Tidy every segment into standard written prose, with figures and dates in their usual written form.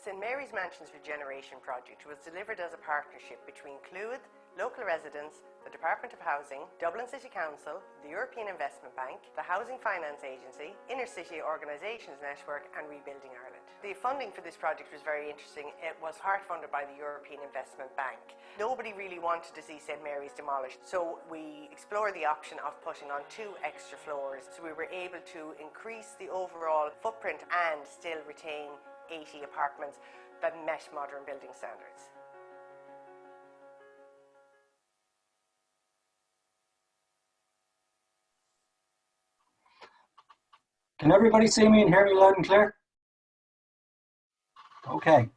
St Mary's Mansions Regeneration Project was delivered as a partnership between Clúid, local residents, the Department of Housing, Dublin City Council, the European Investment Bank, the Housing Finance Agency, Inner City Organisations Network and Rebuilding Ireland. The funding for this project was very interesting. It was part-funded by the European Investment Bank. Nobody really wanted to see St Mary's demolished, so we explored the option of putting on 2 extra floors, so we were able to increase the overall footprint and still retain 80 apartments that met modern building standards. Can everybody see me and hear me loud and clear? Okay.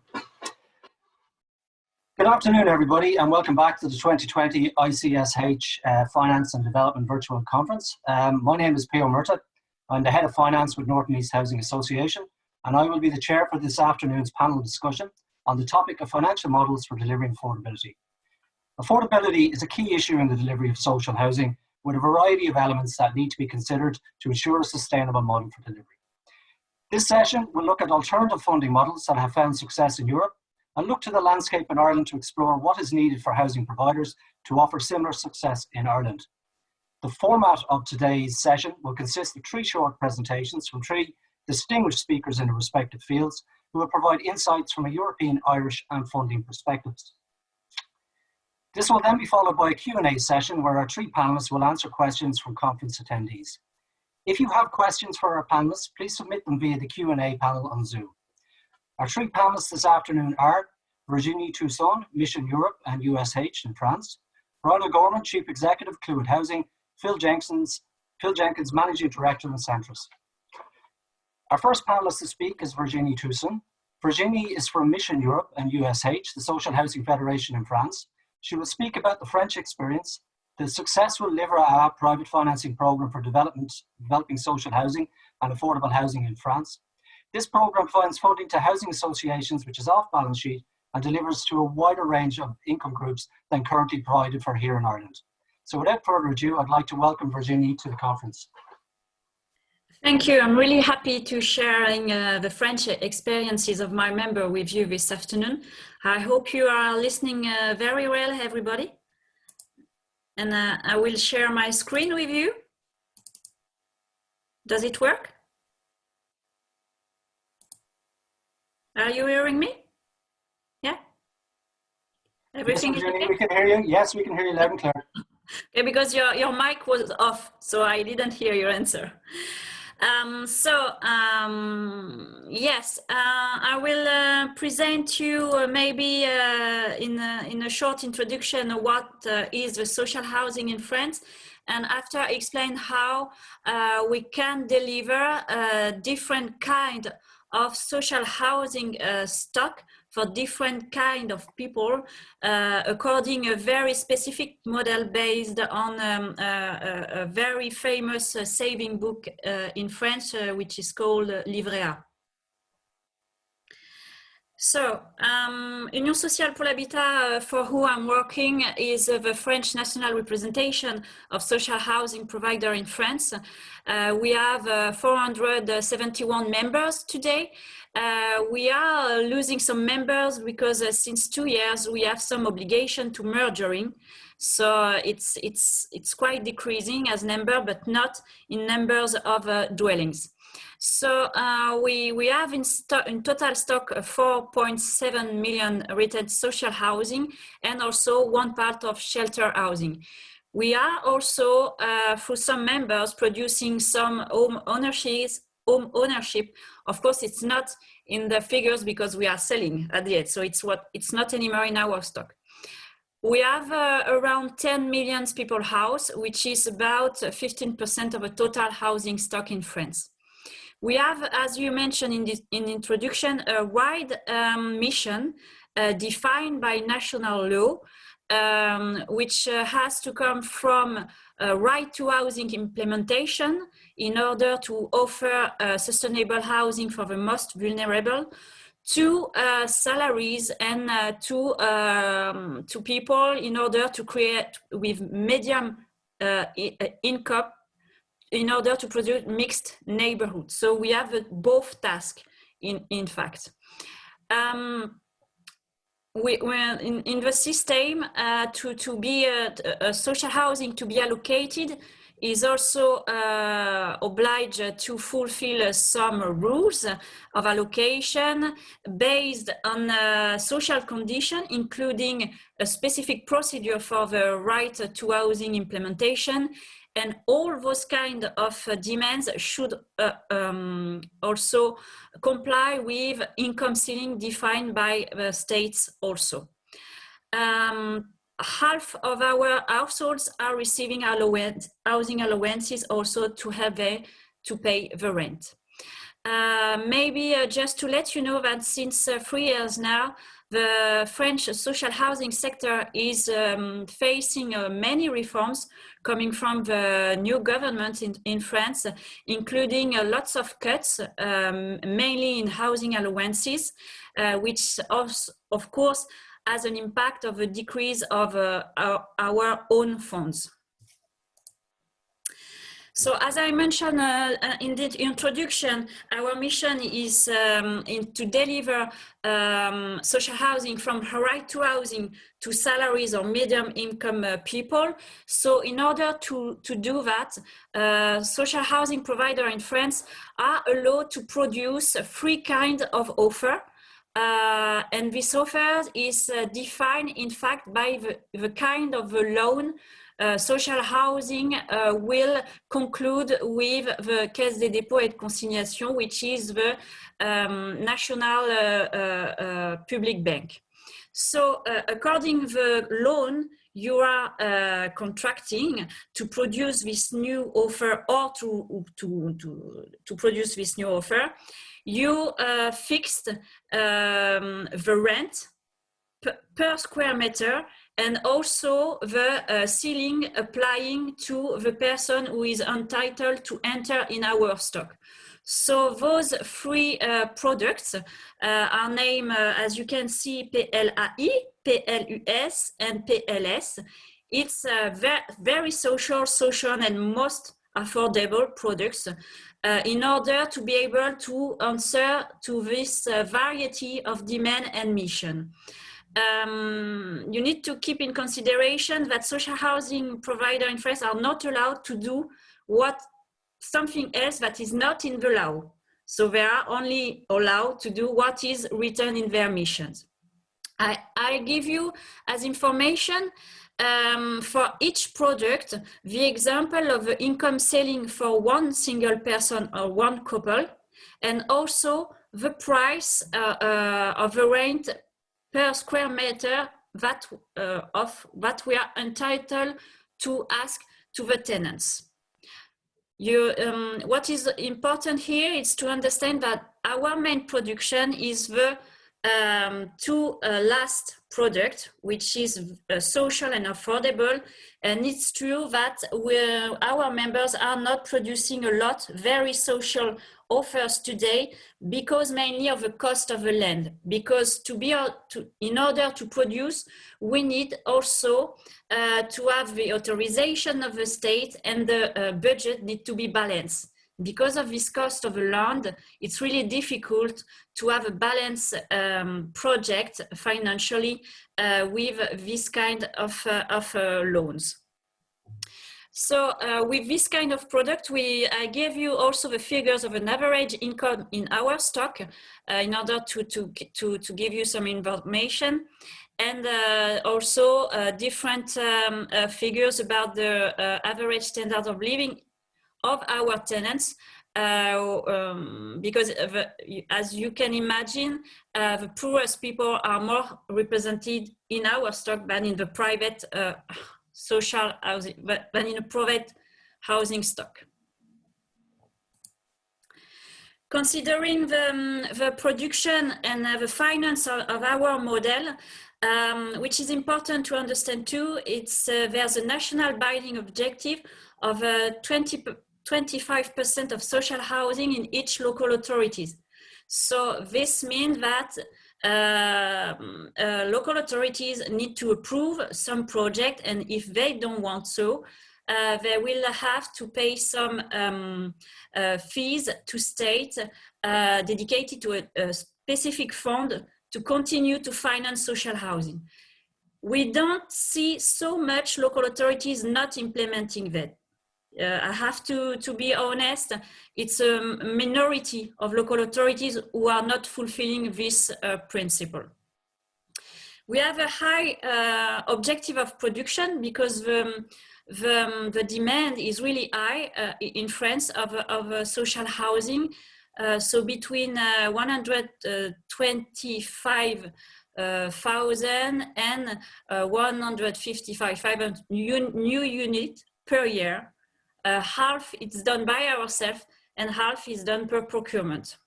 Good afternoon, everybody, and welcome back to the 2020 ICSH Finance and Development Virtual Conference. My name is Murtagh. I'm the Head of Finance with North and East Housing Association, and I will be the chair for this afternoon's panel discussion on the topic of financial models for delivering affordability. Affordability is a key issue in the delivery of social housing, with a variety of elements that need to be considered to ensure a sustainable model for delivery. This session will look at alternative funding models that have found success in Europe and look to the landscape in Ireland to explore what is needed for housing providers to offer similar success in Ireland. The format of today's session will consist of 3 short presentations from 3 distinguished speakers in their respective fields who will provide insights from a European, Irish and funding perspectives. This will then be followed by a Q&A session where our 3 panelists will answer questions from conference attendees. If you have questions for our panelists, please submit them via the Q&A panel on Zoom. Our 3 panelists this afternoon are Virginie Toussain, Mission Europe and USH in France, Rhonda Gorman, Chief Executive, Clúid Housing, Phil Jenkins, Managing Director in Centrus. Our first panelist to speak is Virginie Toussain. Virginie is from Mission Europe and USH, the Social Housing Federation in France. She will speak about the French experience, the successful Livre A private financing program for developing social housing and affordable housing in France. This program finds funding to housing associations which is off balance sheet and delivers to a wider range of income groups than currently provided for here in Ireland. So without further ado, I'd like to welcome Virginie to the conference. Thank you. I'm really happy to sharing the French experiences of my member with you this afternoon. I hope you are listening very well, everybody. And I will share my screen with you. Does it work? Are you hearing me? Yeah? Everything yes, is okay? We can hear you. Yes, we can hear you loud and clear. Okay, because your mic was off, so I didn't hear your answer. Yes, I will present you maybe in a short introduction what is the social housing in France, and after explain how we can deliver different kind of social housing stock for different kind of people according a very specific model based on a very famous saving book in French, which is called Livre A. So, Union Sociale pour l'Habitat, for who I'm working, is the French national representation of social housing provider in France. We have 471 members today. We are losing some members because since 2 years we have some obligation to mergering. So it's quite decreasing as number, but not in numbers of dwellings. So we have in total stock 4.7 million rented social housing and also 1 part of shelter housing. We are also, through some members, producing some home ownership. Of course, it's not in the figures because we are selling at the end, so it's not anymore in our stock. We have around 10 million people house, which is about 15% of the total housing stock in France. We have, as you mentioned in introduction, a wide mission defined by national law, which has to come from right to housing implementation in order to offer sustainable housing for the most vulnerable, to salaries and to people in order to create with medium income in order to produce mixed neighborhoods. So we have both tasks in fact. we're in the system to be social housing to be allocated is also obliged to fulfill some rules of allocation based on social condition, including a specific procedure for the right to housing implementation. And all those kind of demands should also comply with income ceiling defined by the states also. Half of our households are receiving housing allowances also to have to pay the rent. Maybe just to let you know that since 3 years now, the French social housing sector is facing many reforms coming from the new government in France, including lots of cuts, mainly in housing allowances, which also, of course, has an impact of a decrease of our own funds. So as I mentioned in the introduction, our mission is to deliver social housing from right to housing to salaries or medium income people. So in order to do that, social housing providers in France are allowed to produce 3 kinds of offer. And this offer is defined, in fact, by the kind of the loan social housing will conclude with the Caisse des dépôts et de consignation, which is the national public bank. So according to the loan you are contracting to produce this new offer or to produce this new offer, you fixed the rent per square meter and also the ceiling applying to the person who is entitled to enter in our stock. So those 3 products are named, as you can see, PLAI, PLUS, and PLS. It's very social, and most affordable products in order to be able to answer to this variety of demand and mission. You need to keep in consideration that social housing providers in France are not allowed to do something else that is not in the law. So they are only allowed to do what is written in their missions. I give you as information for each product the example of the income ceiling for 1 single person or 1 couple, and also the price of the rent per square meter that we are entitled to ask to the tenants. What is important here is to understand that our main production is the 2 last product, which is social and affordable. And it's true that our members are not producing a lot very social offers today because mainly of the cost of the land. Because in order to produce, we need also to have the authorization of the state, and the budget need to be balanced. Because of this cost of the land, it's really difficult to have a balanced project financially with this kind of loans. So with this kind of product, I gave you also the figures of an average income in our stock in order to give you some information, and also different figures about the average standard of living of our tenants, because as you can imagine, the poorest people are more represented in our stock than in the private social housing, than in a private housing stock. Considering the production and the finance of our model, which is important to understand too, there's a national binding objective of 25% of social housing in each local authorities. So this means that local authorities need to approve some project, and if they don't want so, they will have to pay some fees to state dedicated to a specific fund to continue to finance social housing. We don't see so much local authorities not implementing that. I have to be honest, it's a minority of local authorities who are not fulfilling this principle. We have a high objective of production because the demand is really high in France of social housing. So between 125,000 and 155,000 new units per year. Half it's done by ourselves and half is done per procurement.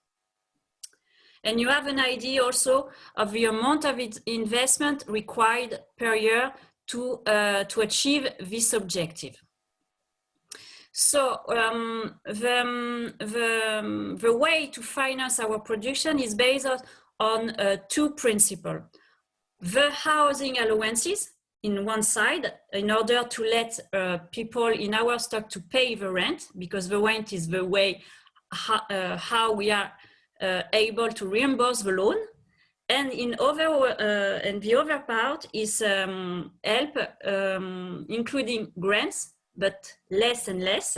And you have an idea also of the amount of investment required per year to achieve this objective. So the way to finance our production is based on two principles. The housing allowances in one side, in order to let people in our stock to pay the rent, because the rent is the way how we are able to reimburse the loan. And the other part is help, including grants, but less and less.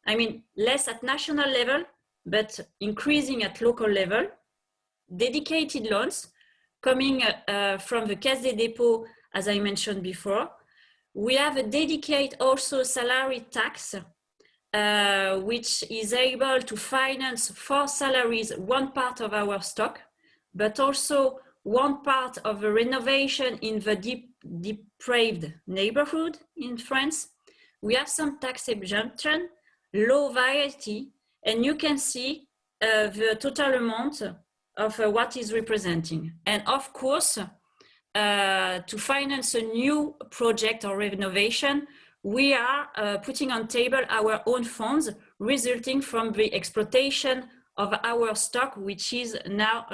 I mean, less at national level, but increasing at local level. Dedicated loans coming from the Caisse des Dépôts, as I mentioned before. We have a dedicated also salary tax, which is able to finance for salaries one part of our stock, but also one part of the renovation in the deprived neighborhood in France. We have some tax exemption, low VAT, and you can see the total amount of what is representing. And of course, to finance a new project or renovation, we are putting on table our own funds resulting from the exploitation of our stock, which is now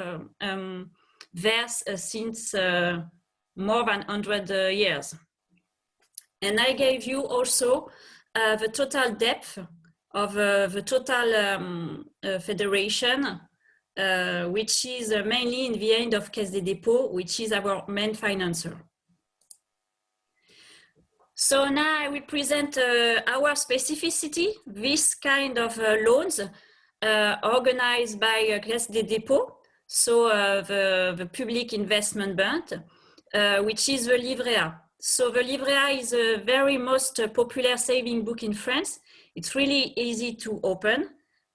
there since more than 100 years. And I gave you also the total depth of the total federation, which is mainly in the end of Caisse des Dépôts, which is our main financer. So now I will present our specificity, this kind of loans organized by Caisse des Dépôts, so the Public Investment Bank, which is the Livret A. So the Livret A is the very most popular saving book in France. It's really easy to open.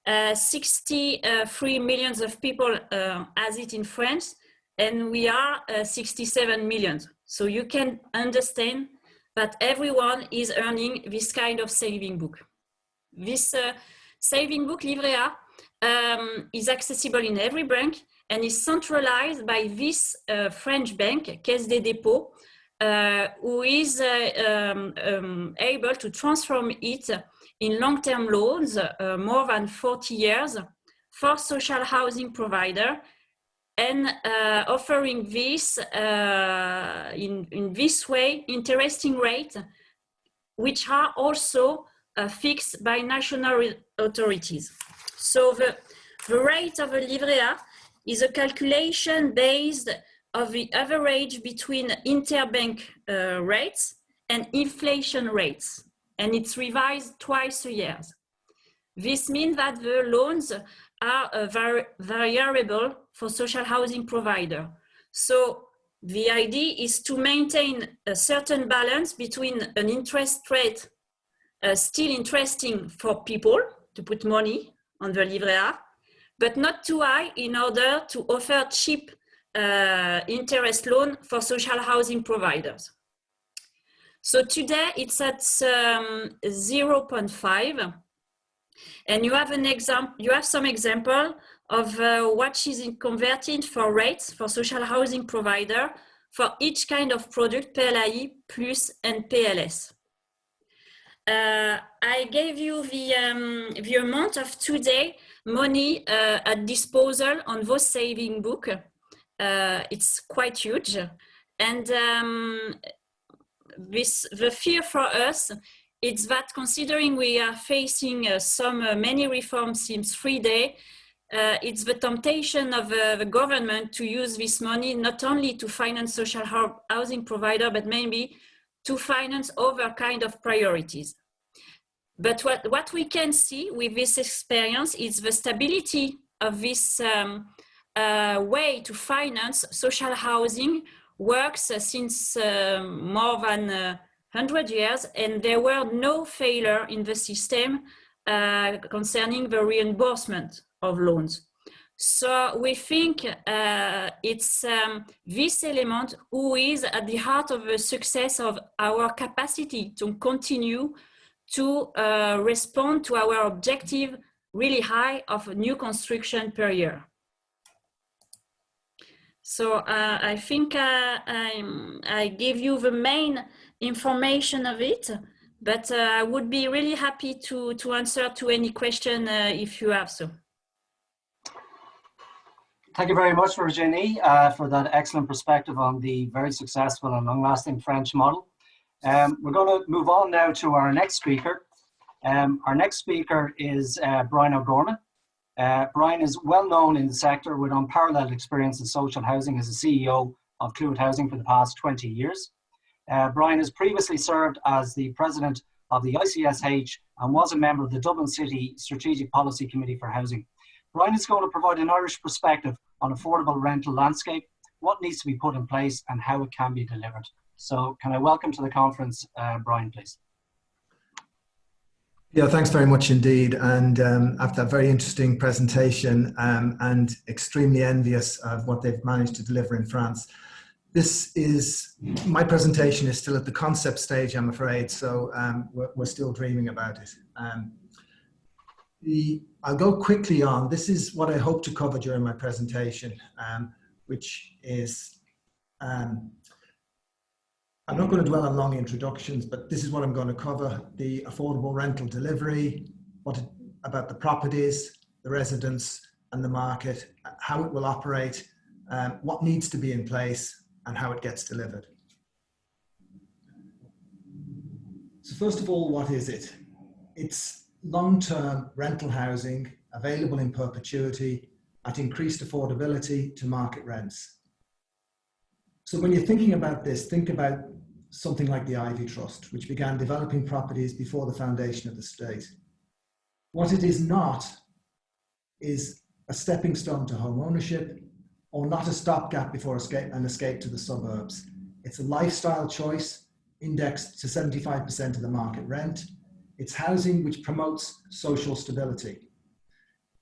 63 million of people has it in France, and we are 67 million. So you can understand that everyone is earning this kind of saving book. This saving book, Livret A, is accessible in every bank and is centralized by this French bank, Caisse des Dépôts, who is able to transform it in long-term loans, more than 40 years, for social housing provider, and offering this in this way interesting rates, which are also fixed by national authorities. So the rate of a Livret A is a calculation based on the average between interbank rates and inflation rates, and it's revised twice a year. This means that the loans are variable for social housing provider. So the idea is to maintain a certain balance between an interest rate still interesting for people to put money on the Livret A, but not too high in order to offer cheap interest loan for social housing providers. So today it's at 0.5, and you have an example. You have some example of what is converted for rates for social housing provider for each kind of product, PLAI, Plus, and PLS. I gave you the amount of today money at disposal on those saving book. It's quite huge, and the fear for us is that, considering we are facing many reforms since 3 days, it's the temptation of the government to use this money not only to finance social housing provider, but maybe to finance other kind of priorities. But what we can see with this experience is the stability of this way to finance social housing works since more than 100 years, and there were no failure in the system concerning the reimbursement of loans. So we think it's this element who is at the heart of the success of our capacity to continue to respond to our objective really high of new construction per year. So I think I gave you the main information of it, but I would be really happy to answer to any question if you have so. Thank you very much, Virginie, for that excellent perspective on the very successful and long-lasting French model. We're going to move on now to our next speaker. Our next speaker is Brian O'Gorman. Brian is well known in the sector with unparalleled experience in social housing as a CEO of Clúid Housing for the past 20 years. Brian has previously served as the president of the ICSH and was a member of the Dublin City Strategic Policy Committee for Housing. Brian is going to provide an Irish perspective on affordable rental landscape, what needs to be put in place and how it can be delivered. So can I welcome to the conference, Brian, please? Yeah, thanks very much indeed. And after that very interesting presentation and extremely envious of what they've managed to deliver in France. My presentation is still at the concept stage, I'm afraid, so we're still dreaming about it. I'll go quickly on. This is what I hope to cover during my presentation, which is, I'm not going to dwell on long introductions, but this is what I'm going to cover: the affordable rental delivery, about the properties, the residents and the market, how it will operate, what needs to be in place and how it gets delivered. So first of all, what is it? It's long-term rental housing available in perpetuity at increased affordability to market rents. So when you're thinking about this, think about something like the Ivy Trust, which began developing properties before the foundation of the state. What it is not is a stepping stone to home ownership, or not a stopgap before an escape to the suburbs. It's a lifestyle choice indexed to 75% of the market rent. It's housing which promotes social stability,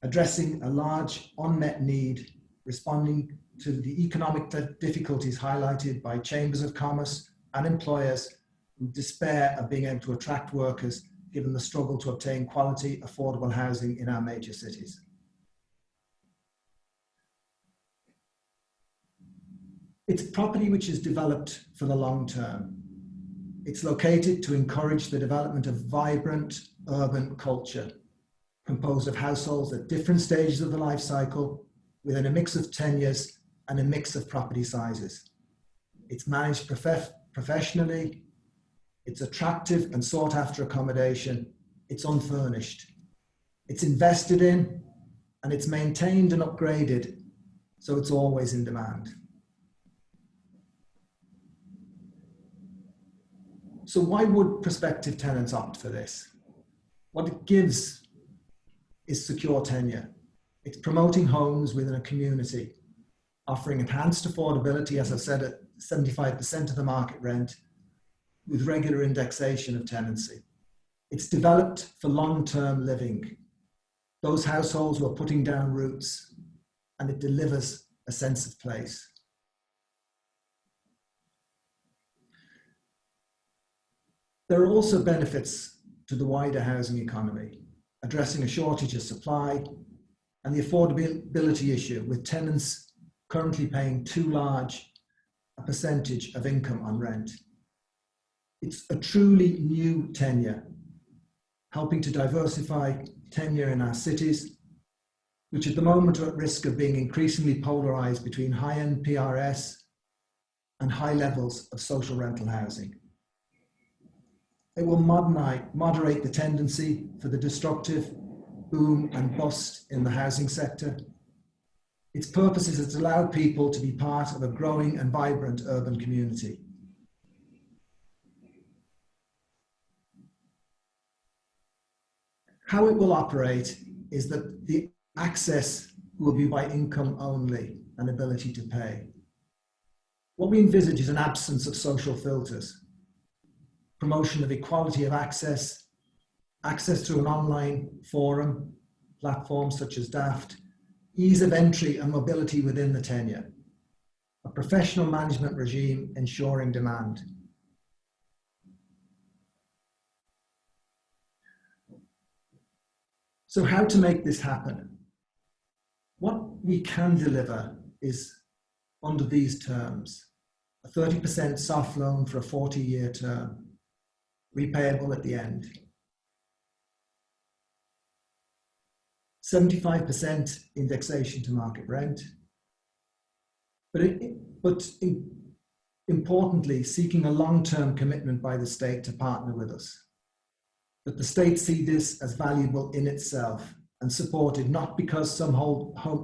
addressing a large unmet need, responding to the economic difficulties highlighted by chambers of commerce and employers who despair of being able to attract workers given the struggle to obtain quality, affordable housing in our major cities. It's property which is developed for the long term. It's located to encourage the development of vibrant urban culture, composed of households at different stages of the life cycle, within a mix of tenures and a mix of property sizes. It's managed professionally, it's attractive and sought after accommodation, it's unfurnished. It's invested in and it's maintained and upgraded, so it's always in demand. So why would prospective tenants opt for this? What it gives is secure tenure. It's promoting homes within a community, offering enhanced affordability, as I've said, at 75% of the market rent, with regular indexation of tenancy. It's developed for long-term living. Those households who are putting down roots, and it delivers a sense of place. There are also benefits to the wider housing economy, addressing a shortage of supply and the affordability issue, with tenants currently paying too large a percentage of income on rent. It's a truly new tenure, helping to diversify tenure in our cities, which at the moment are at risk of being increasingly polarized between high-end PRS and high levels of social rental housing. It will moderate the tendency for the destructive boom and bust in the housing sector. Its purpose is to allow people to be part of a growing and vibrant urban community. How it will operate is that the access will be by income only and ability to pay. What we envisage is an absence of social filters, promotion of equality of access, access through an online forum, platforms such as DAFT, ease of entry and mobility within the tenure, a professional management regime ensuring demand. So how to make this happen? What we can deliver is under these terms: a 30% soft loan for a 40-year term, repayable at the end. 75% indexation to market rent, but importantly, seeking a long-term commitment by the state to partner with us. But the state see this as valuable in itself and supported not because some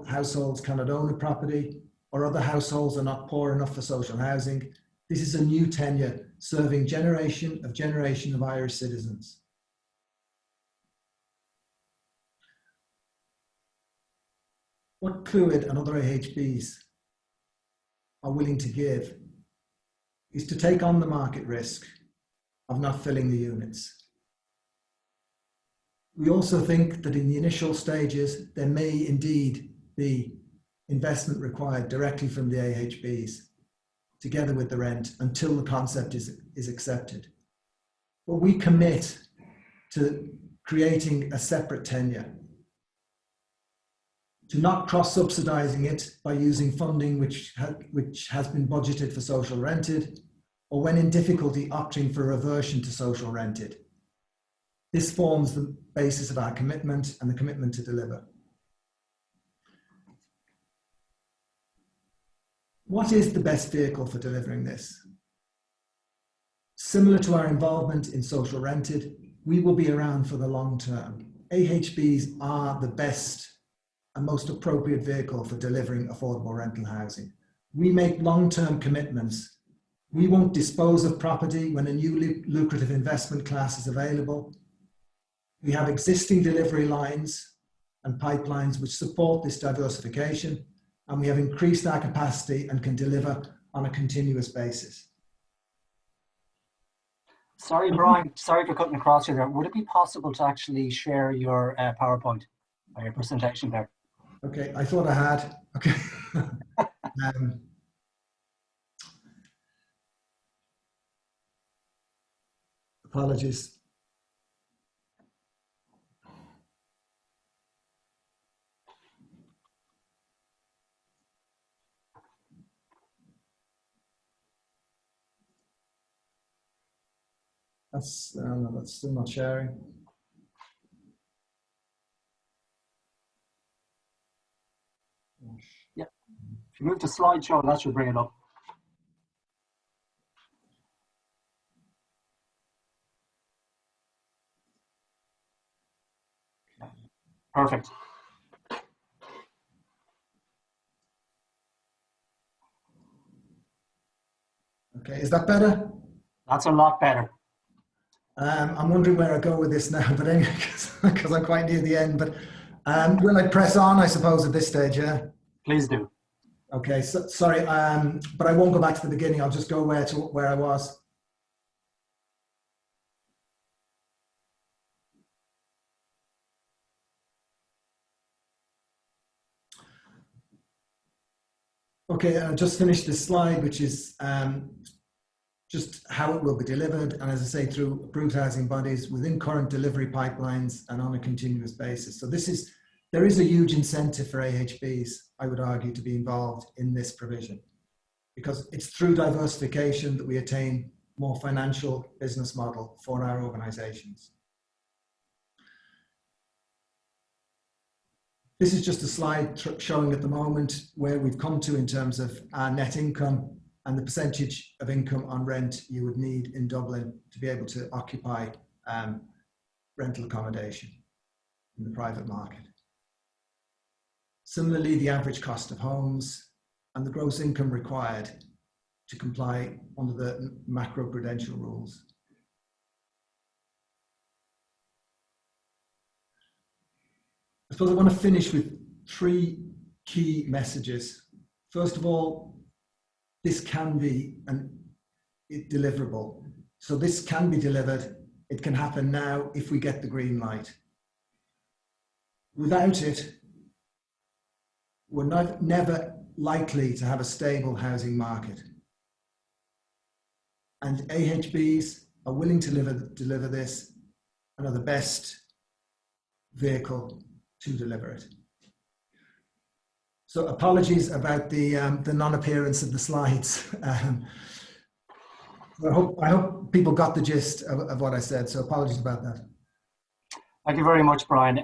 households cannot own a property or other households are not poor enough for social housing. This is a new tenure serving generation of Irish citizens. What Clúid and other AHBs are willing to give is to take on the market risk of not filling the units. We also think that in the initial stages, there may indeed be investment required directly from the AHBs, together with the rent, until the concept is accepted. But we commit to creating a separate tenure, to not cross-subsidising it by using funding which has been budgeted for social rented, or when in difficulty opting for reversion to social rented. This forms the basis of our commitment and the commitment to deliver. What is the best vehicle for delivering this? Similar to our involvement in social rented, we will be around for the long term. AHBs are the best and most appropriate vehicle for delivering affordable rental housing. We make long-term commitments. We won't dispose of property when a new lucrative investment class is available. We have existing delivery lines and pipelines which support this diversification, and we have increased our capacity and can deliver on a continuous basis. Sorry, Brian, sorry for cutting across you there. Would it be possible to actually share your PowerPoint or your presentation there? Okay, I thought I had. Okay. Apologies. No, that's still not sharing. Yeah. If you move to slideshow, that should bring it up. Perfect. Okay, is that better? That's a lot better. I'm wondering where I go with this now, but anyway, because I'm quite near the end. But will I press on, I suppose, at this stage? Yeah. Please do. Okay. So, sorry, but I won't go back to the beginning. I'll just go where I was. Okay. I just finished this slide, which is just how it will be delivered, and as I say, through approved housing bodies within current delivery pipelines and on a continuous basis. So there is a huge incentive for AHBs, I would argue, to be involved in this provision, because it's through diversification that we attain more financial business model for our organisations. This is just a slide showing at the moment where we've come to in terms of our net income and the percentage of income on rent you would need in Dublin to be able to occupy rental accommodation. in the private market. Similarly, the average cost of homes and the gross income required to comply under the macroprudential rules. I suppose I want to finish with 3 key messages. First of all, this can be deliverable. So this can be delivered. It can happen now if we get the green light. Without it, we're never likely to have a stable housing market. And AHBs are willing to deliver this and are the best vehicle to deliver it. So apologies about the non-appearance of the slides. I hope people got the gist of what I said, so apologies about that. Thank you very much, Brian.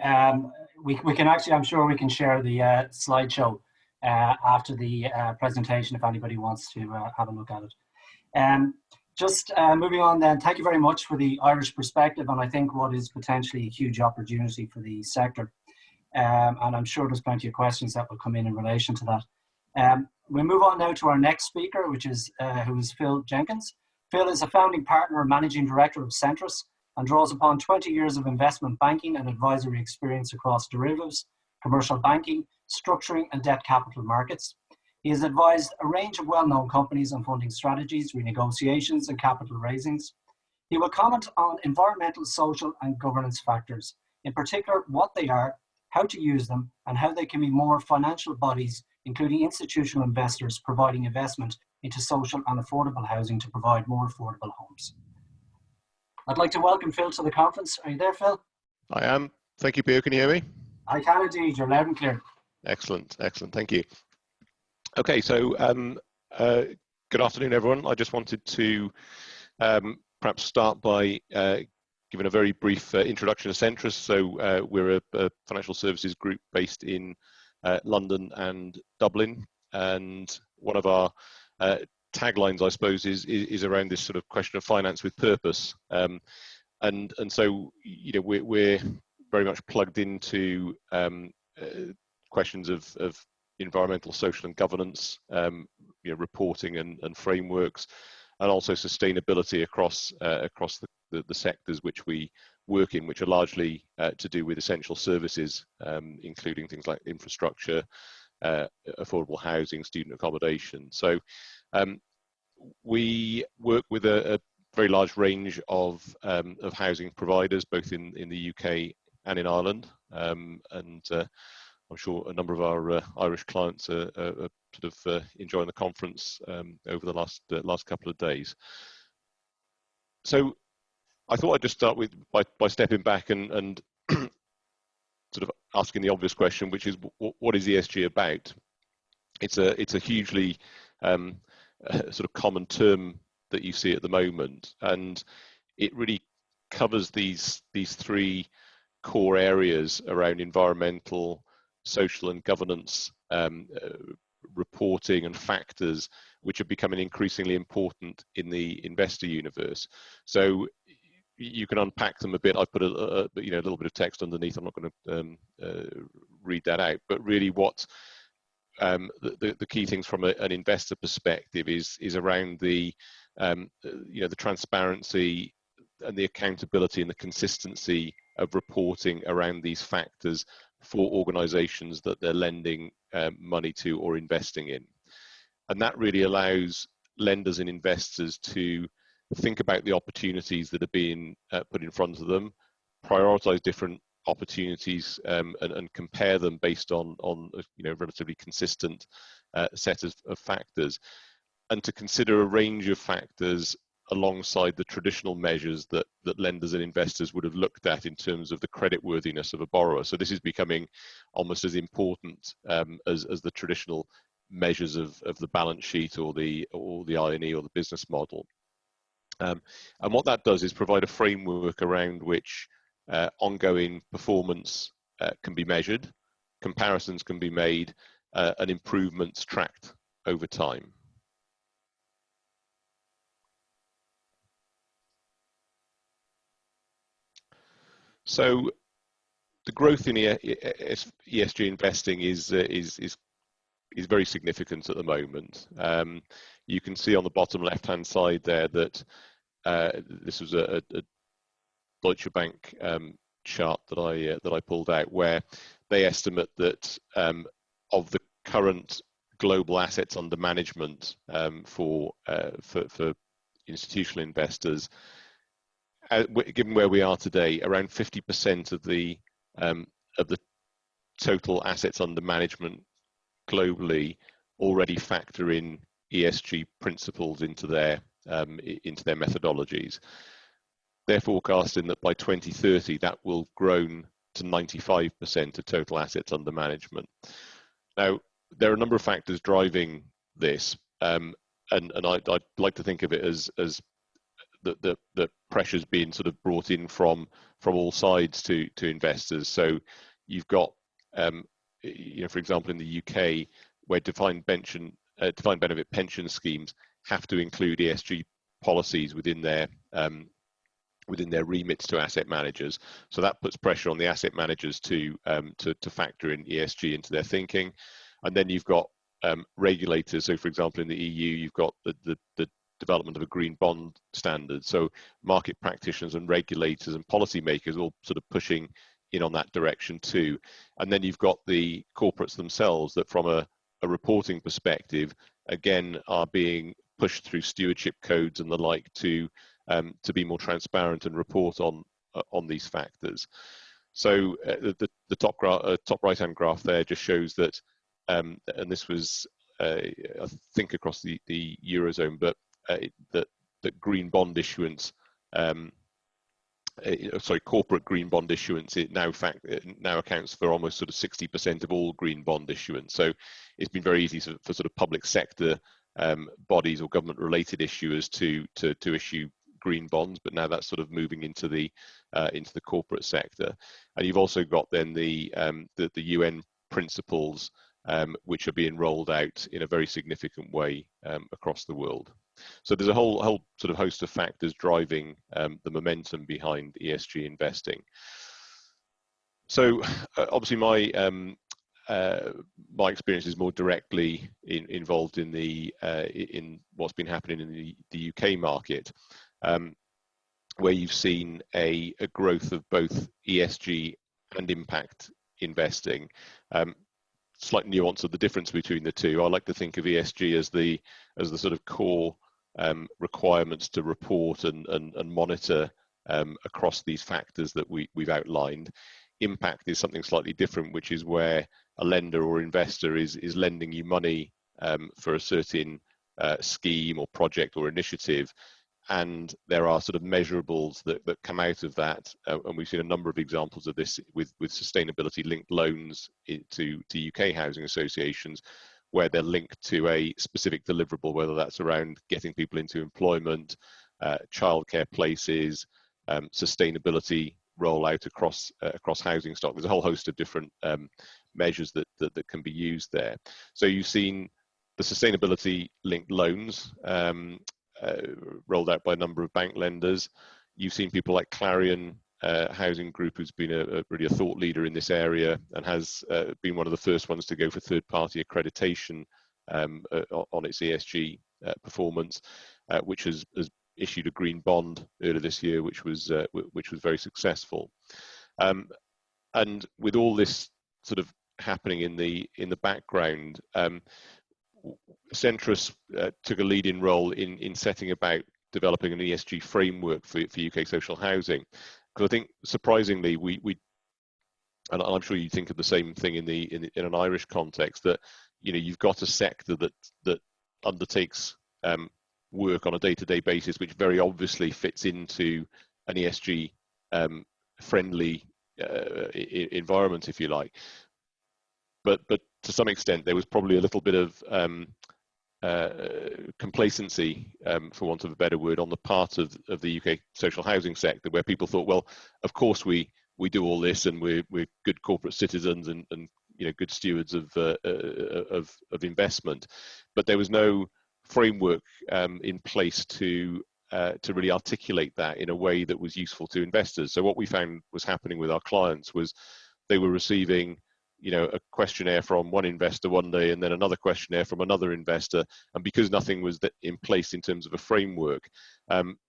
We can actually, I'm sure we can share the slideshow after the presentation if anybody wants to have a look at it. Just moving on then, thank you very much for the Irish perspective, and I think what is potentially a huge opportunity for the sector. And I'm sure there's plenty of questions that will come in relation to that. We'll move on now to our next speaker, which is who is Phil Jenkins. Phil is a founding partner and managing director of Centrus and draws upon 20 years of investment banking and advisory experience across derivatives, commercial banking, structuring and debt capital markets. He has advised a range of well-known companies on funding strategies, renegotiations and capital raisings. He will comment on environmental, social and governance factors, in particular what they are, how to use them, and how they can be more financial bodies, including institutional investors, providing investment into social and affordable housing to provide more affordable homes. I'd like to welcome Phil to the conference. Are you there, Phil? I am. Thank you, Peter. Can you hear me? I can indeed. You're loud and clear. Excellent. Excellent. Thank you. Okay, so good afternoon, everyone. I just wanted to perhaps start by giving a very brief introduction to Centrus. So we're a financial services group based in London and Dublin, and one of our taglines, I suppose, is around this sort of question of finance with purpose. And so, you know, we're very much plugged into questions of environmental, social, and governance, you know, reporting and frameworks, and also sustainability across the sectors which we work in, which are largely to do with essential services, including things like infrastructure, affordable housing, student accommodation. So we work with a very large range of housing providers, both in the UK and in Ireland, and I'm sure a number of our Irish clients are sort of enjoying the conference over the last couple of days. So I thought I'd just start with by stepping back and sort of asking the obvious question, which is what is ESG about? It's a hugely sort of common term that you see at the moment, and it really covers these 3 core areas around environmental, social and governance reporting and factors, which are becoming increasingly important in the investor universe. So you can unpack them a bit. I've put a little bit of text underneath. I'm not going to read that out, but really what the key things from an investor perspective is around the the transparency and the accountability and the consistency of reporting around these factors for organizations that they're lending money to or investing in. And that really allows lenders and investors to think about the opportunities that are being put in front of them, prioritize different opportunities and compare them based on relatively consistent set of factors, and to consider a range of factors alongside the traditional measures that lenders and investors would have looked at in terms of the creditworthiness of a borrower. So this is becoming almost as important as the traditional measures of the balance sheet or the I&E or the business model. And what that does is provide a framework around which ongoing performance can be measured, comparisons can be made, and improvements tracked over time. So the growth in ESG investing is very significant at the moment. You can see on the bottom left-hand side there that this was a Deutsche Bank chart that I pulled out, where they estimate that of the current global assets under management for institutional investors, given where we are today, around 50% of the total assets under management globally already factor in ESG principles into their methodologies. They're forecasting that by 2030 that will grown to 95% of total assets under management. Now, there are a number of factors driving this, and I'd like to think of it as the pressures being sort of brought in from all sides to investors. So you've got, for example, in the UK, where defined benefit pension schemes have to include ESG policies within their remits to asset managers. So that puts pressure on the asset managers to factor in ESG into their thinking. And then you've got regulators. So, for example, in the EU, you've got the development of a green bond standard. So market practitioners and regulators and policymakers all sort of pushing in on that direction too. And then you've got the corporates themselves that, from a reporting perspective, again, are being pushed through stewardship codes and the like to be more transparent and report on these factors. So the top right-hand graph there just shows that, and this was I think across the Eurozone, but that green bond issuance, corporate green bond issuance, it now accounts for almost sort of 60% of all green bond issuance. So it's been very easy for sort of public sector bodies or government-related issuers to issue green bonds, but now that's sort of moving into the corporate sector. And you've also got then the UN principles, which are being rolled out in a very significant way across the world. So there's a whole sort of host of factors driving the momentum behind ESG investing. So obviously my experience is more directly involved in what's been happening in the UK market, where you've seen a growth of both ESG and impact investing. Slight nuance of the difference between the two. I like to think of ESG as the sort of core requirements to report and monitor across these factors that we've outlined. Impact is something slightly different, which is where a lender or investor is lending you money for a certain scheme or project or initiative, and there are sort of measurables that come out of that, and we've seen a number of examples of this with sustainability linked loans to UK housing associations, where they're linked to a specific deliverable, whether that's around getting people into employment, childcare places, sustainability rollout across housing stock. There's a whole host of different measures that can be used there. So you've seen the sustainability linked loans rolled out by a number of bank lenders. You've seen people like Clarion Housing Group, who's been really a thought leader in this area and has been one of the first ones to go for third-party accreditation on its ESG performance, which has issued a green bond earlier this year, which was very successful. And with all this sort of happening in the background, Centrus took a leading role in setting about developing an ESG framework for UK social housing. Because I think, surprisingly, we and I'm sure you think of the same thing in an Irish context, that you've got a sector that undertakes work on a day-to-day basis, which very obviously fits into an ESG friendly environment, if you like. But to some extent, there was probably a little bit of complacency, for want of a better word, on the part of the UK social housing sector, where people thought, well, of course we do all this, and we're good corporate citizens and good stewards of investment, but there was no framework in place to really articulate that in a way that was useful to investors. So what we found was happening with our clients was they were receiving, you know, a questionnaire from one investor one day and then another questionnaire from another investor. And because nothing was in place in terms of a framework,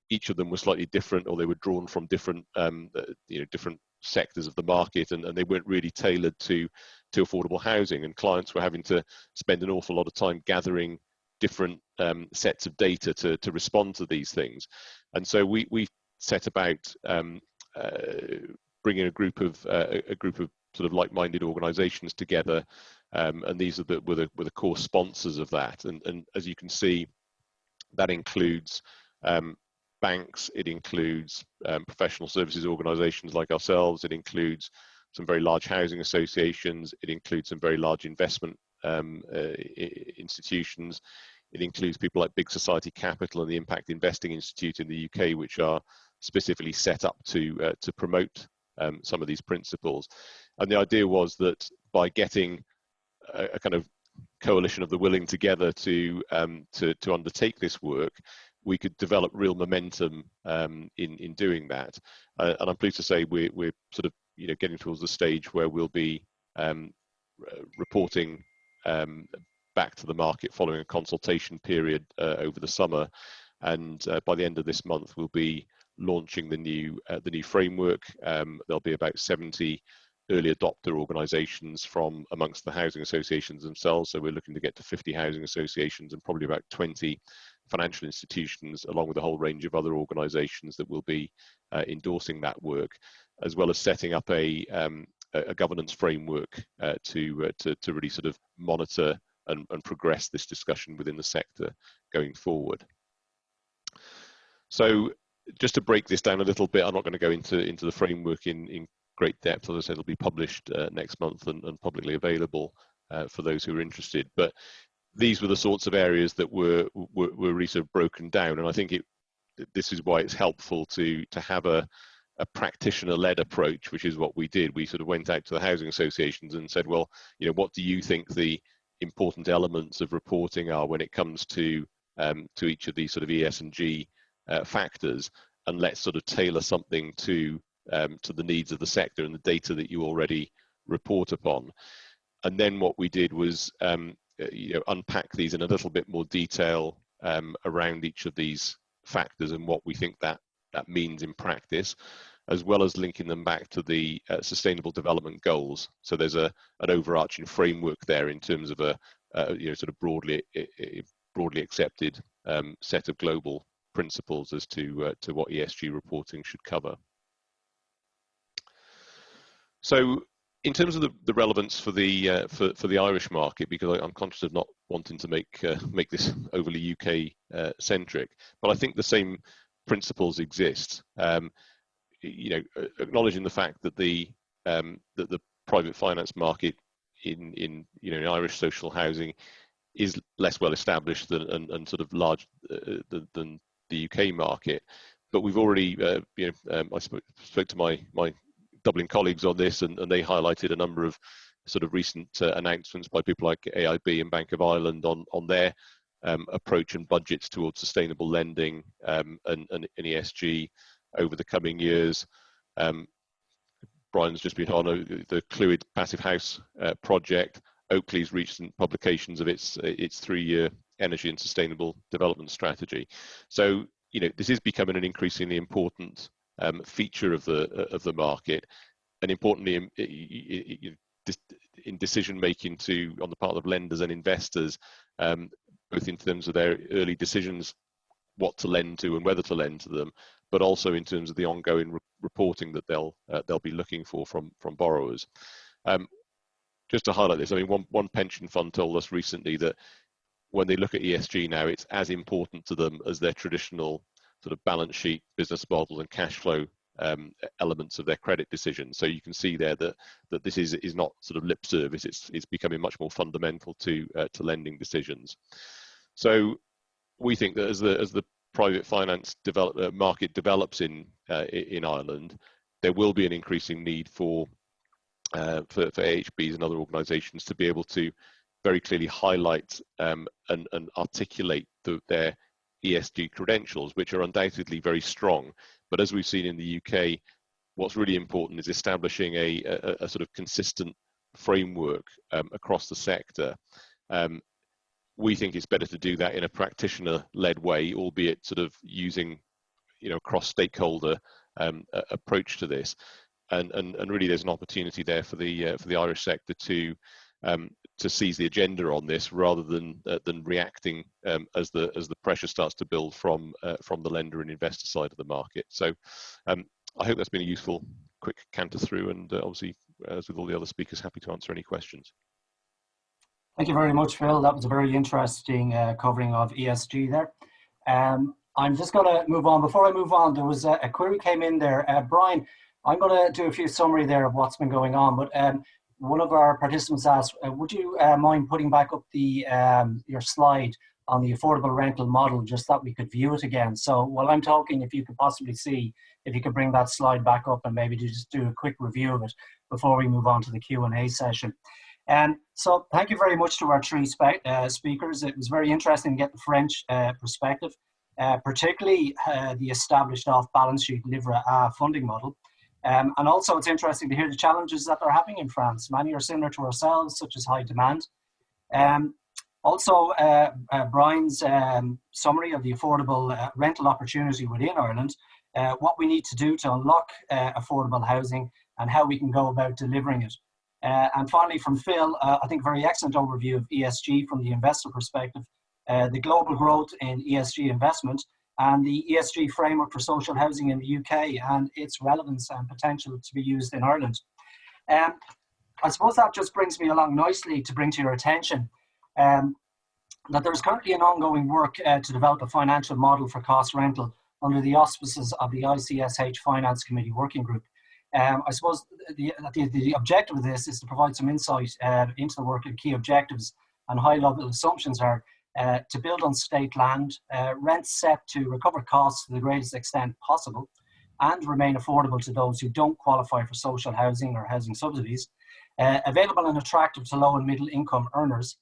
each of them was slightly different, or they were drawn from different, you know, different sectors of the market, and they weren't really tailored to affordable housing. And clients were having to spend an awful lot of time gathering different sets of data to respond to these things. And so we set about bringing a group of sort of like-minded organisations together, and these are were the core sponsors of that. And as you can see, that includes banks, it includes professional services organisations like ourselves, it includes some very large housing associations, it includes some very large investment institutions, it includes people like Big Society Capital and the Impact Investing Institute in the UK, which are specifically set up to promote some of these principles. And the idea was that by getting a kind of coalition of the willing together to undertake this work, we could develop real momentum in doing that. And I'm pleased to say we're sort of, you know, getting towards the stage where we'll be reporting back to the market following a consultation period over the summer, and by the end of this month we'll be launching the new framework. There'll be about 70 early adopter organisations from amongst the housing associations themselves. So we're looking to get to 50 housing associations and probably about 20 financial institutions, along with a whole range of other organisations that will be endorsing that work, as well as setting up a governance framework to really sort of monitor and progress this discussion within the sector going forward. So just to break this down a little bit, I'm not going to go into the framework in great depth. As I said, it'll be published next month and publicly available for those who are interested. But these were the sorts of areas that were really sort of broken down, and I think this is why it's helpful to have a practitioner-led approach, which is what we did. We sort of went out to the housing associations and said, well, you know, what do you think the important elements of reporting are when it comes to each of these sort of ES and G factors, and let's sort of tailor something to the needs of the sector and the data that you already report upon. And then what we did was you know, unpack these in a little bit more detail around each of these factors and what we think that means in practice, as well as linking them back to the Sustainable Development Goals. So there's an overarching framework there in terms of a you know, sort of broadly accepted set of global principles as to what ESG reporting should cover. So in terms of the relevance for the Irish market, because I'm conscious of not wanting to make this overly UK centric, but I think the same principles exist. You know, acknowledging the fact that the private finance market in you know, in Irish social housing is less well established and sort of large than the UK market, but we've already you know, I spoke to my Dublin colleagues on this, and they highlighted a number of sort of recent announcements by people like AIB and Bank of Ireland on their approach and budgets towards sustainable lending and ESG over the coming years. Brian's just been on the Clúid Passive House project, Oakley's recent publications of its 3-year energy and sustainable development strategy. So, you know, this is becoming an increasingly important feature of the market, and importantly in decision making on the part of lenders and investors, both in terms of their early decisions what to lend to and whether to lend to them, but also in terms of the ongoing reporting that they'll be looking for from borrowers. Just to highlight this, I mean, one pension fund told us recently that when they look at ESG now, it's as important to them as their traditional sort of balance sheet, business model, and cash flow elements of their credit decisions. So you can see there that this is not sort of lip service; it's becoming much more fundamental to lending decisions. So we think that as the private finance market develops in Ireland, there will be an increasing need for AHBs and other organisations to be able to very clearly highlight and articulate their ESG credentials, which are undoubtedly very strong. But as we've seen in the UK, what's really important is establishing a sort of consistent framework across the sector. We think it's better to do that in a practitioner-led way, albeit sort of using, cross-stakeholder approach to this. And really, there's an opportunity there for the Irish sector to seize the agenda on this, rather than reacting as the pressure starts to build from the lender and investor side of the market. So I hope that's been a useful, quick canter through, and obviously, as with all the other speakers, happy to answer any questions. Thank you very much, Phil. That was a very interesting covering of ESG there. I'm just going to move on. Before I move on, there was a query came in there. Brian, I'm going to do a few summary there of what's been going on, but one of our participants asked, would you mind putting back up the your slide on the affordable rental model, just that we could view it again? So while I'm talking, if you could possibly see, if you could bring that slide back up and maybe just do a quick review of it before we move on to the Q&A session. So thank you very much to our three speakers. It was very interesting to get the French perspective, particularly the established off-balance sheet livre A funding model. And also it's interesting to hear the challenges that are happening in France. Many are similar to ourselves, such as high demand. Also, Brian's summary of the affordable rental opportunity within Ireland, what we need to do to unlock affordable housing and how we can go about delivering it. And finally, from Phil, I think a very excellent overview of ESG from the investor perspective, the global growth in ESG investment, and the ESG framework for social housing in the UK and its relevance and potential to be used in Ireland. I suppose that just brings me along nicely to bring to your attention that there is currently an ongoing work to develop a financial model for cost rental under the auspices of the ICSH Finance Committee Working Group. I suppose the objective of this is to provide some insight into the work and key objectives and high-level assumptions are to build on state land, rents set to recover costs to the greatest extent possible and remain affordable to those who don't qualify for social housing or housing subsidies, available and attractive to low and middle income earners,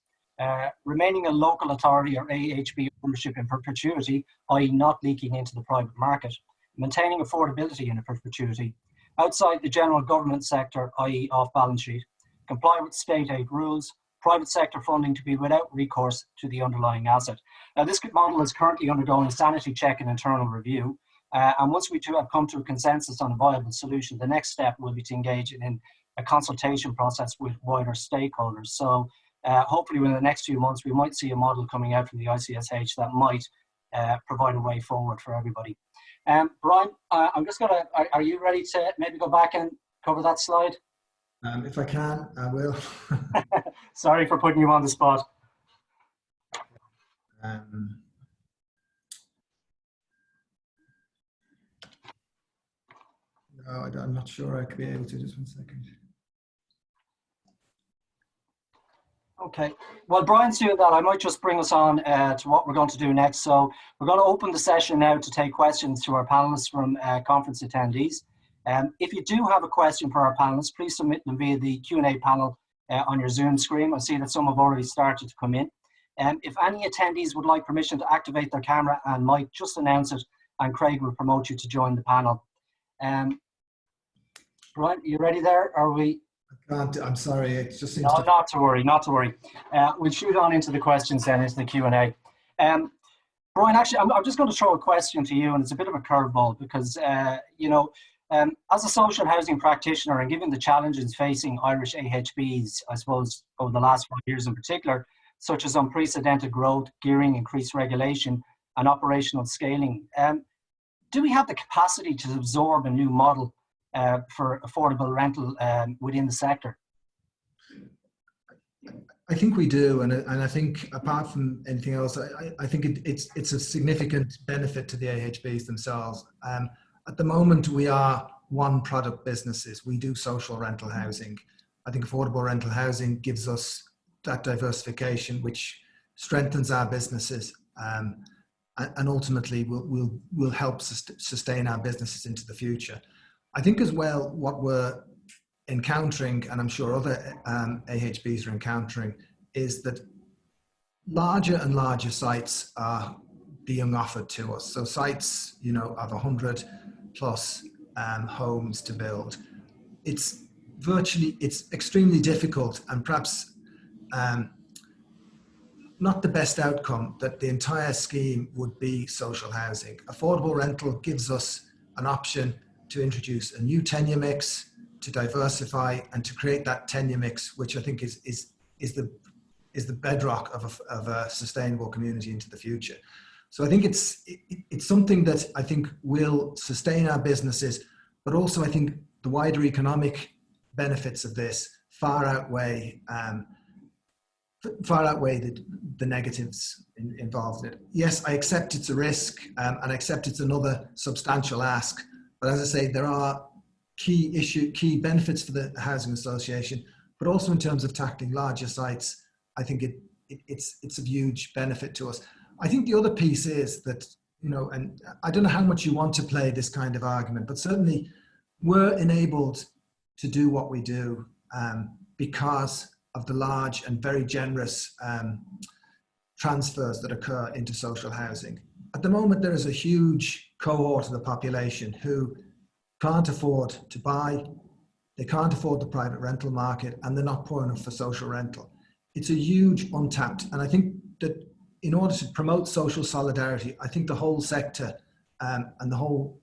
remaining a local authority or AHB ownership in perpetuity, i.e. not leaking into the private market, maintaining affordability in a perpetuity, outside the general government sector, i.e. off-balance sheet, comply with state aid rules, private sector funding to be without recourse to the underlying asset. Now, this model is currently undergoing a sanity check and internal review. And once we have come to a consensus on a viable solution, the next step will be to engage in a consultation process with wider stakeholders. So hopefully within the next few months, we might see a model coming out from the ICSH that might provide a way forward for everybody. Brian, I'm just going to, are you ready to maybe go back and cover that slide? If I can, I will. Sorry for putting you on the spot. No, I'm not sure I could be able to. Just 1 second. Okay. Well, Brian's doing that. I might just bring us on to what we're going to do next. So we're going to open the session now to take questions to our panelists from conference attendees. If you do have a question for our panelists, please submit them via the Q&A panel on your Zoom screen. I see that some have already started to come in. If any attendees would like permission to activate their camera and mic, just announce it and Craig will promote you to join the panel. Brian, you ready there? Are we? I can't, I'm sorry, it just seems No, not to worry, not to worry. We'll shoot on into the questions then, into the Q&A. Brian, actually, I'm just going to throw a question to you, and it's a bit of a curveball because, you know, as a social housing practitioner and given the challenges facing Irish AHBs, I suppose, over the last 5 years in particular, such as unprecedented growth, gearing, increased regulation, and operational scaling, do we have the capacity to absorb a new model for affordable rental within the sector? I think we do, and I think apart from anything else, I think it's a significant benefit to the AHBs themselves. At the moment, we are one product businesses. We do social rental housing. I think affordable rental housing gives us that diversification, which strengthens our businesses and ultimately will help sustain our businesses into the future. I think as well, what we're encountering, and I'm sure other AHBs are encountering, is that larger and larger sites are being offered to us. So sites, you know, of 100 plus homes to build. It's extremely difficult, and perhaps not the best outcome that the entire scheme would be social housing. Affordable rental gives us an option to introduce a new tenure mix, to diversify, and to create that tenure mix, which I think is the bedrock of a sustainable community into the future. So I think it's something that I think will sustain our businesses, but also I think the wider economic benefits of this far outweigh the negatives involved in it. Yes, I accept it's a risk, and I accept it's another substantial ask. But as I say, there are key benefits for the housing association, but also in terms of tackling larger sites, I think it's of huge benefit to us. I think the other piece is that, and I don't know how much you want to play this kind of argument, but certainly we're enabled to do what we do because of the large and very generous transfers that occur into social housing. At the moment, there is a huge cohort of the population who can't afford to buy, they can't afford the private rental market, and they're not poor enough for social rental. It's a huge untapped, and I think that in order to promote social solidarity, I think the whole sector and the whole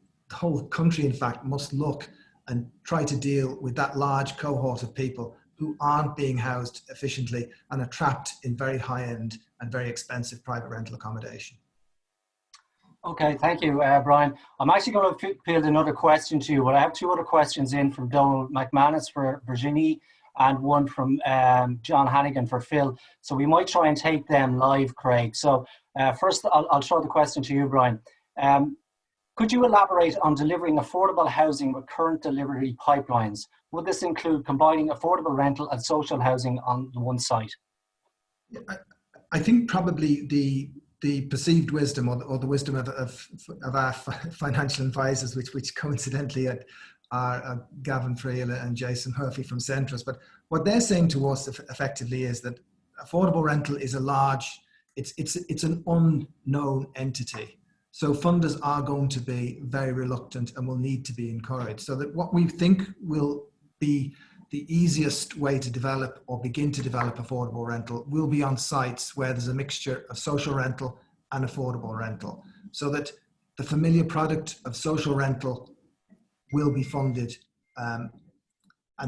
country, in fact, must look and try to deal with that large cohort of people who aren't being housed efficiently and are trapped in very high-end and very expensive private rental accommodation. Okay, thank you, Brian. I'm actually going to field another question to you, but I have two other questions in from Donald McManus for Virginie and one from John Hannigan for Phil. So we might try and take them live, Craig. So first, I'll throw the question to you, Brian. Could you elaborate on delivering affordable housing with current delivery pipelines? Would this include combining affordable rental and social housing on the one site? I think probably the perceived wisdom or the wisdom of our financial advisors, which coincidentally are Gavin Friel and Jason Murphy from Centrus. But what they're saying to us effectively is that affordable rental is it's an unknown entity. So funders are going to be very reluctant and will need to be encouraged. So that what we think will be the easiest way to develop or begin to develop affordable rental will be on sites where there's a mixture of social rental and affordable rental, so that the familiar product of social rental will be funded, and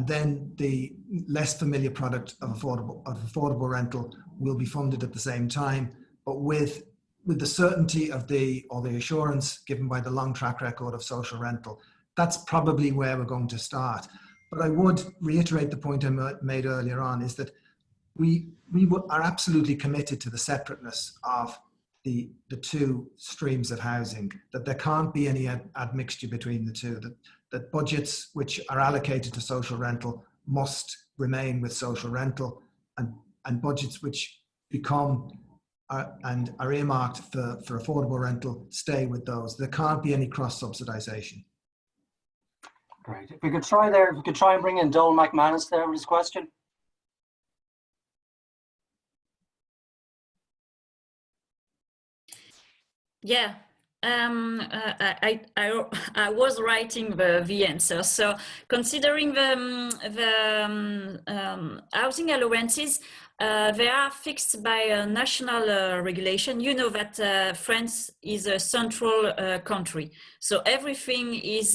then the less familiar product of affordable rental will be funded at the same time, but with the certainty of the assurance given by the long track record of social rental. That's probably where we're going to start. But I would reiterate the point I made earlier on, is that we are absolutely committed to the separateness of the two streams of housing, that there can't be any admixture between the two, that budgets which are allocated to social rental must remain with social rental, and budgets which are earmarked for affordable rental stay with those. There can't be any cross-subsidization. Great. If we could try and bring in Donald McManus there with his question. Yeah, I was writing the answer. So considering the housing allowances, they are fixed by a national regulation. You know that France is a central country, so everything is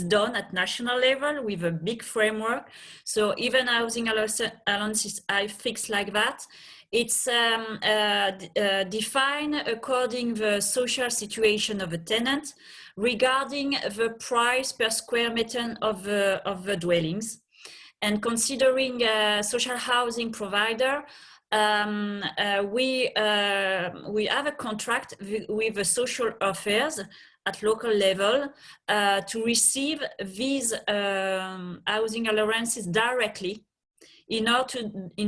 done at national level with a big framework. So even housing allowances are fixed like that. It's defined according to the social situation of a tenant regarding the price per square meter of the dwellings. And considering a social housing provider, we have a contract with the social affairs at local level to receive these housing allowances directly, in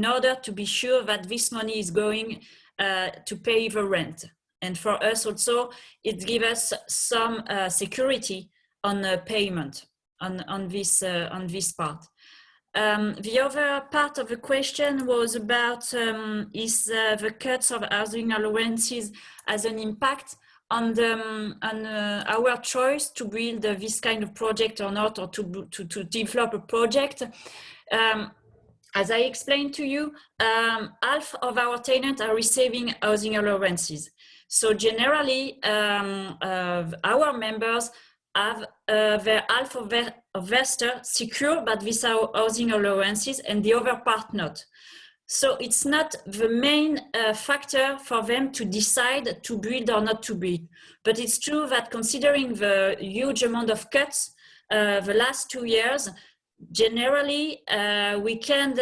order to be sure that this money is going to pay the rent. And for us also, it gives us some security on the payment on this part. The other part of the question was about is the cuts of housing allowances as an impact on our choice to build this kind of project or not, or to develop a project. As I explained to you, half of our tenants are receiving housing allowances. So generally, our members have their half of their stuff secure, but without housing allowances, and the other part not. So it's not the main factor for them to decide to build or not to build. But it's true that considering the huge amount of cuts the last 2 years, generally we can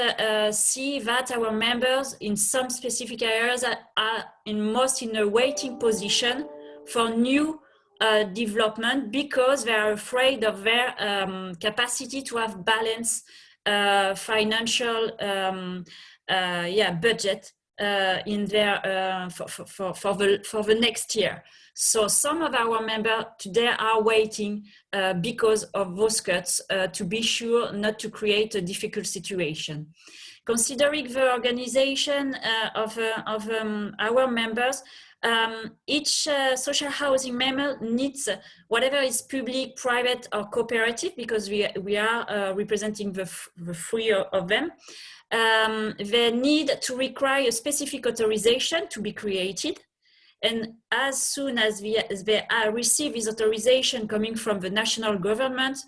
see that our members in some specific areas are in a waiting position for new development, because they are afraid of their capacity to have balanced financial budget in their for the next year. So some of our members today are waiting because of those cuts to be sure not to create a difficult situation. Considering the organization of our members, each social housing member needs whatever is public, private, or cooperative, because we are representing the three of them. They need to require a specific authorization to be created. And as soon as they receive this authorization coming from the national government,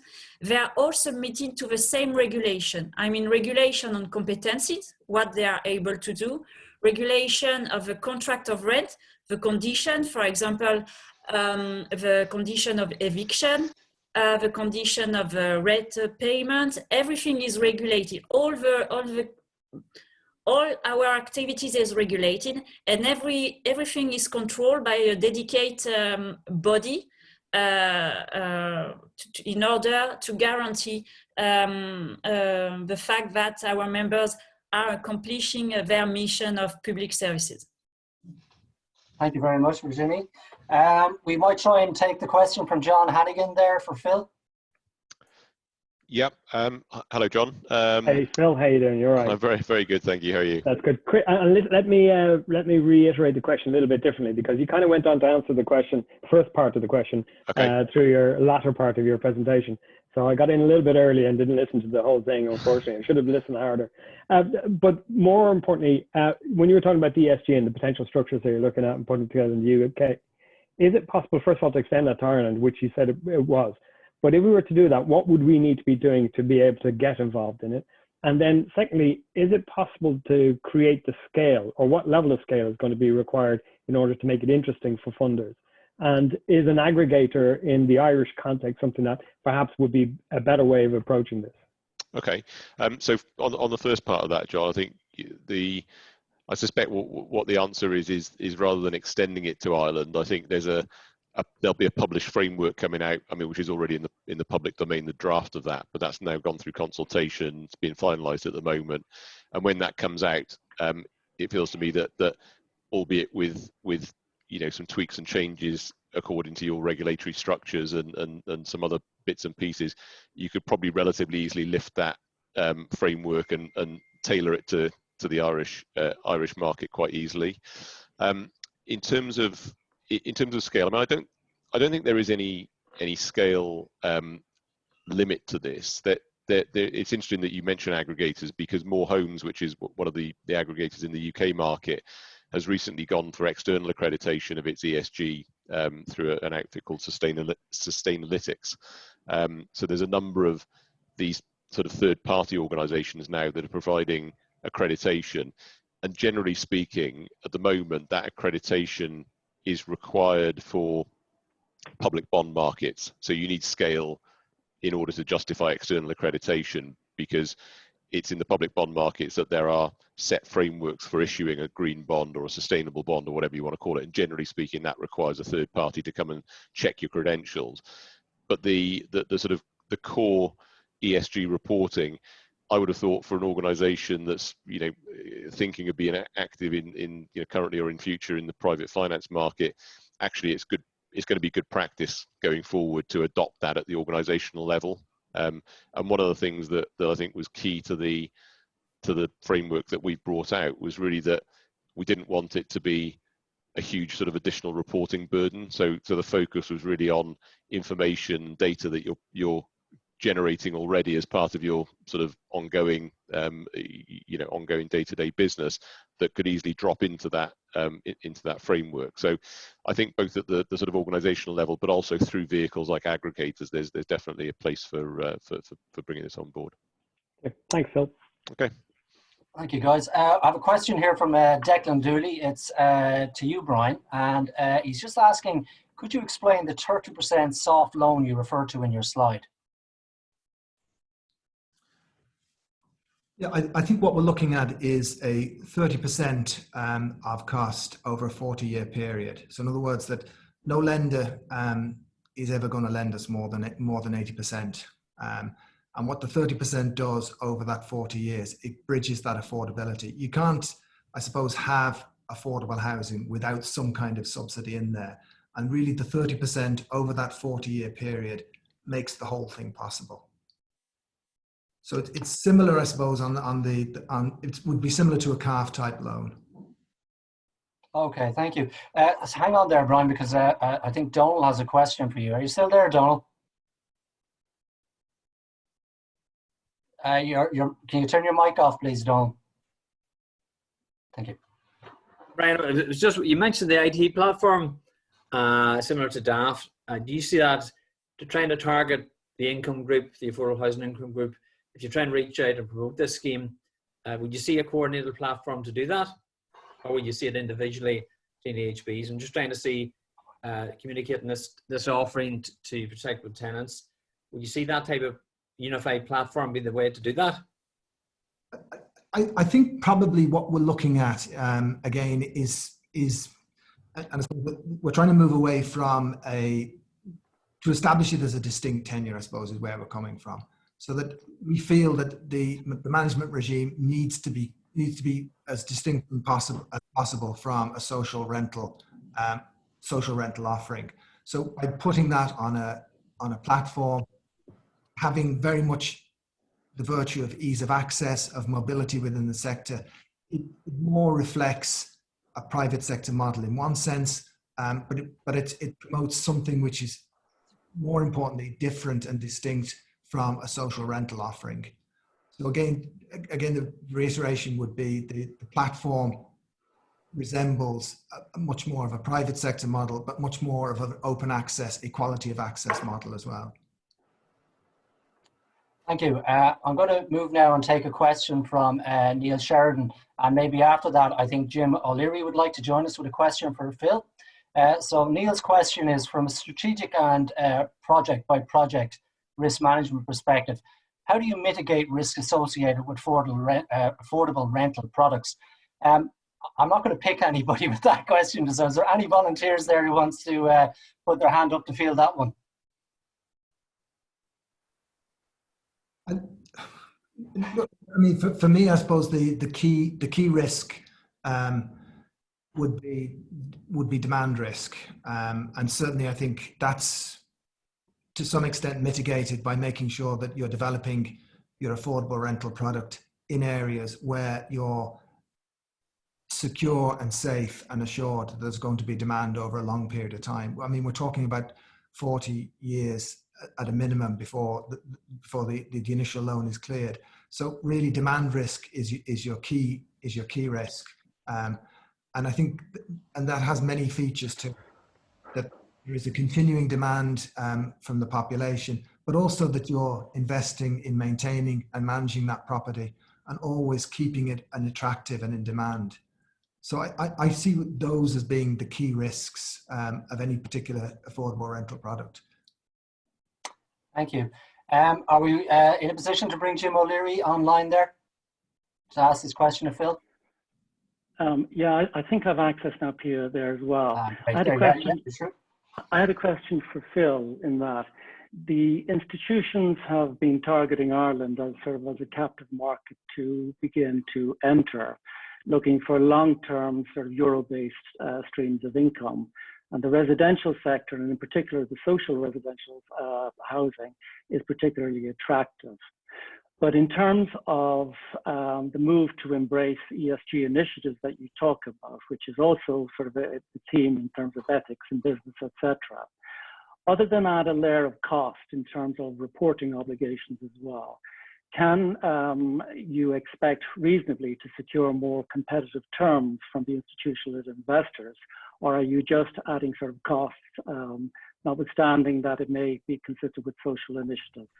they are all submitted to the same regulation. I mean, regulation on competencies, what they are able to do, regulation of the contract of rent, the condition, for example, the condition of eviction, the condition of rent payment, everything is regulated. All our activities is regulated, and everything is controlled by a dedicated body in order to guarantee the fact that our members are accomplishing their mission of public services. Thank you very much, Virginie. We might try and take the question from John Hannigan there for Phil. Yep. Hello, John. Hey, Phil. How you doing? You're right. I'm very, very good. Thank you. How are you? That's good. Let me reiterate the question a little bit differently, because you kind of went on to answer the question, first part of the question, okay, through your latter part of your presentation. So I got in a little bit early and didn't listen to the whole thing, unfortunately. I should have listened harder. But more importantly, when you were talking about the ESG and the potential structures that you're looking at and putting together in the UK, is it possible, first of all, to extend that to Ireland, which you said it was? But if we were to do that, what would we need to be doing to be able to get involved in it? And then secondly, is it possible to create the scale, or what level of scale is going to be required in order to make it interesting for funders? And is an aggregator in the Irish context something that perhaps would be a better way of approaching this? Okay. So on the first part of that, John, I think I suspect what the answer is rather than extending it to Ireland, I think there'll be a published framework coming out, I mean, which is already in the public domain, the draft of that, but that's now gone through consultation, it's being finalised at the moment. And when that comes out, it feels to me that albeit with some tweaks and changes according to your regulatory structures and some other bits and pieces, you could probably relatively easily lift that framework and tailor it to the Irish market quite easily. In terms of scale, I mean, I don't think there is any scale limit to this. That it's interesting that you mention aggregators, because More Homes, which is one of the aggregators in the UK market, has recently gone for external accreditation of its ESG through an outfit called Sustainalytics. So there's a number of these sort of third-party organisations now that are providing accreditation, and generally speaking, at the moment, that accreditation is required for public bond markets. So you need scale in order to justify external accreditation, because it's in the public bond markets that there are set frameworks for issuing a green bond or a sustainable bond or whatever you want to call it. And generally speaking, that requires a third party to come and check your credentials. But the sort of the core ESG reporting, I would have thought, for an organisation that's thinking of being active in currently or in future in the private finance market, actually it's good. It's going to be good practice going forward to adopt that at the organisational level. And one of the things that I think was key to the framework that we've brought out was really that we didn't want it to be a huge sort of additional reporting burden. So the focus was really on information, data that you're generating already as part of your sort of ongoing, ongoing day-to-day business that could easily drop into that framework. So I think both at the sort of organizational level, but also through vehicles like aggregators, there's definitely a place for bringing this on board. Okay. Thanks, Phil. Okay. Thank you, guys. I have a question here from Declan Dooley. It's to you, Brian, and he's just asking, could you explain the 30% soft loan you referred to in your slide? Yeah, I think what we're looking at is a 30% of cost over a 40-year period. So in other words, that no lender is ever going to lend us more than 80%. And what the 30% does over that 40 years, it bridges that affordability. You can't, I suppose, have affordable housing without some kind of subsidy in there. And really the 30% over that 40-year period makes the whole thing possible. So it's similar, I suppose, it would be similar to a CAF type loan. Okay, thank you. Hang on there, Brian, because I think Donald has a question for you. Are you still there, Donald? Can you turn your mic off, please, Donald? Thank you. Brian, it was just, you mentioned the IT platform, similar to DAF. Do you see that to trying to target the income group, the affordable housing income group? If you try and reach out and promote this scheme, would you see a coordinated platform to do that? Or would you see it individually in the HBs? I'm just trying to see, communicating this offering to protected tenants. Would you see that type of unified platform be the way to do that? I think probably what we're looking at, again, is and we're trying to move away from to establish it as a distinct tenure, I suppose, is where we're coming from. So that we feel that the management regime needs to be as distinct as possible from a social rental offering. So by putting that on a platform, having very much the virtue of ease of access, of mobility within the sector, it more reflects a private sector model in one sense, but it promotes something which is more importantly different and distinct from a social rental offering. So again, the reiteration would be the platform resembles much more of a private sector model, but much more of an open access, equality of access model as well. Thank you. I'm going to move now and take a question from Neil Sheridan. And maybe after that, I think Jim O'Leary would like to join us with a question for Phil. So Neil's question is, from a strategic and project by project risk management perspective, how do you mitigate risk associated with affordable rental products? I'm not going to pick anybody with that question. So is there any volunteers there who wants to put their hand up to field that one? I mean, for me, I suppose the key risk would be demand risk, and certainly I think that's to some extent mitigated by making sure that you're developing your affordable rental product in areas where you're secure and safe and assured that there's going to be demand over a long period of time. I mean, we're talking about 40 years at a minimum before the initial loan is cleared. So really, demand risk is your key risk, and I think that has many features to that. There is a continuing demand from the population, but also that you're investing in maintaining and managing that property and always keeping it an attractive and in demand. So I see those as being the key risks of any particular affordable rental product. Thank you. Are we in a position to bring Jim O'Leary online there to ask this question of Phil? Yeah, I think I have access now, Pia, there as well. I had a question for Phil in that the institutions have been targeting Ireland as sort of as a captive market to begin to enter, looking for long-term sort of euro-based streams of income. And the residential sector, and in particular the social residential housing, is particularly attractive. But in terms of the move to embrace ESG initiatives that you talk about, which is also sort of a theme in terms of ethics in business, etc., other than add a layer of cost in terms of reporting obligations as well, can you expect reasonably to secure more competitive terms from the institutional investors, or are you just adding sort of costs, notwithstanding that it may be consistent with social initiatives?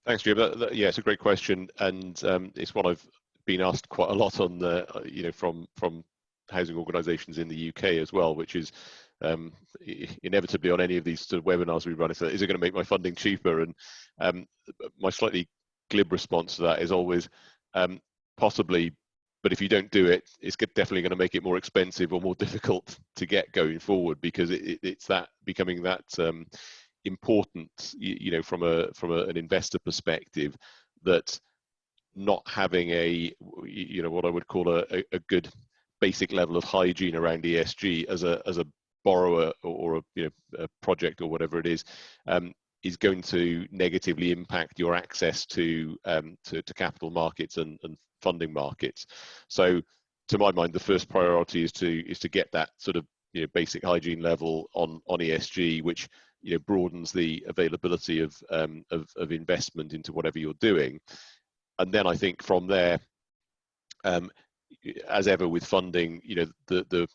Thanks, Jim. Yeah, it's a great question, and it's one I've been asked quite a lot on the, from housing organisations in the UK as well, which is inevitably on any of these sort of webinars we run. Is it going to make my funding cheaper? And my slightly glib response to that is always possibly, but if you don't do it, it's definitely going to make it more expensive or more difficult to get going forward, because it's that becoming that important, from an investor perspective, that not having what I would call a good basic level of hygiene around ESG as a borrower or a project or whatever it is going to negatively impact your access to capital markets and funding markets. So to my mind, the first priority is to get that sort of basic hygiene level on ESG, which broadens the availability of investment into whatever you're doing. And then I think from there, as ever with funding, the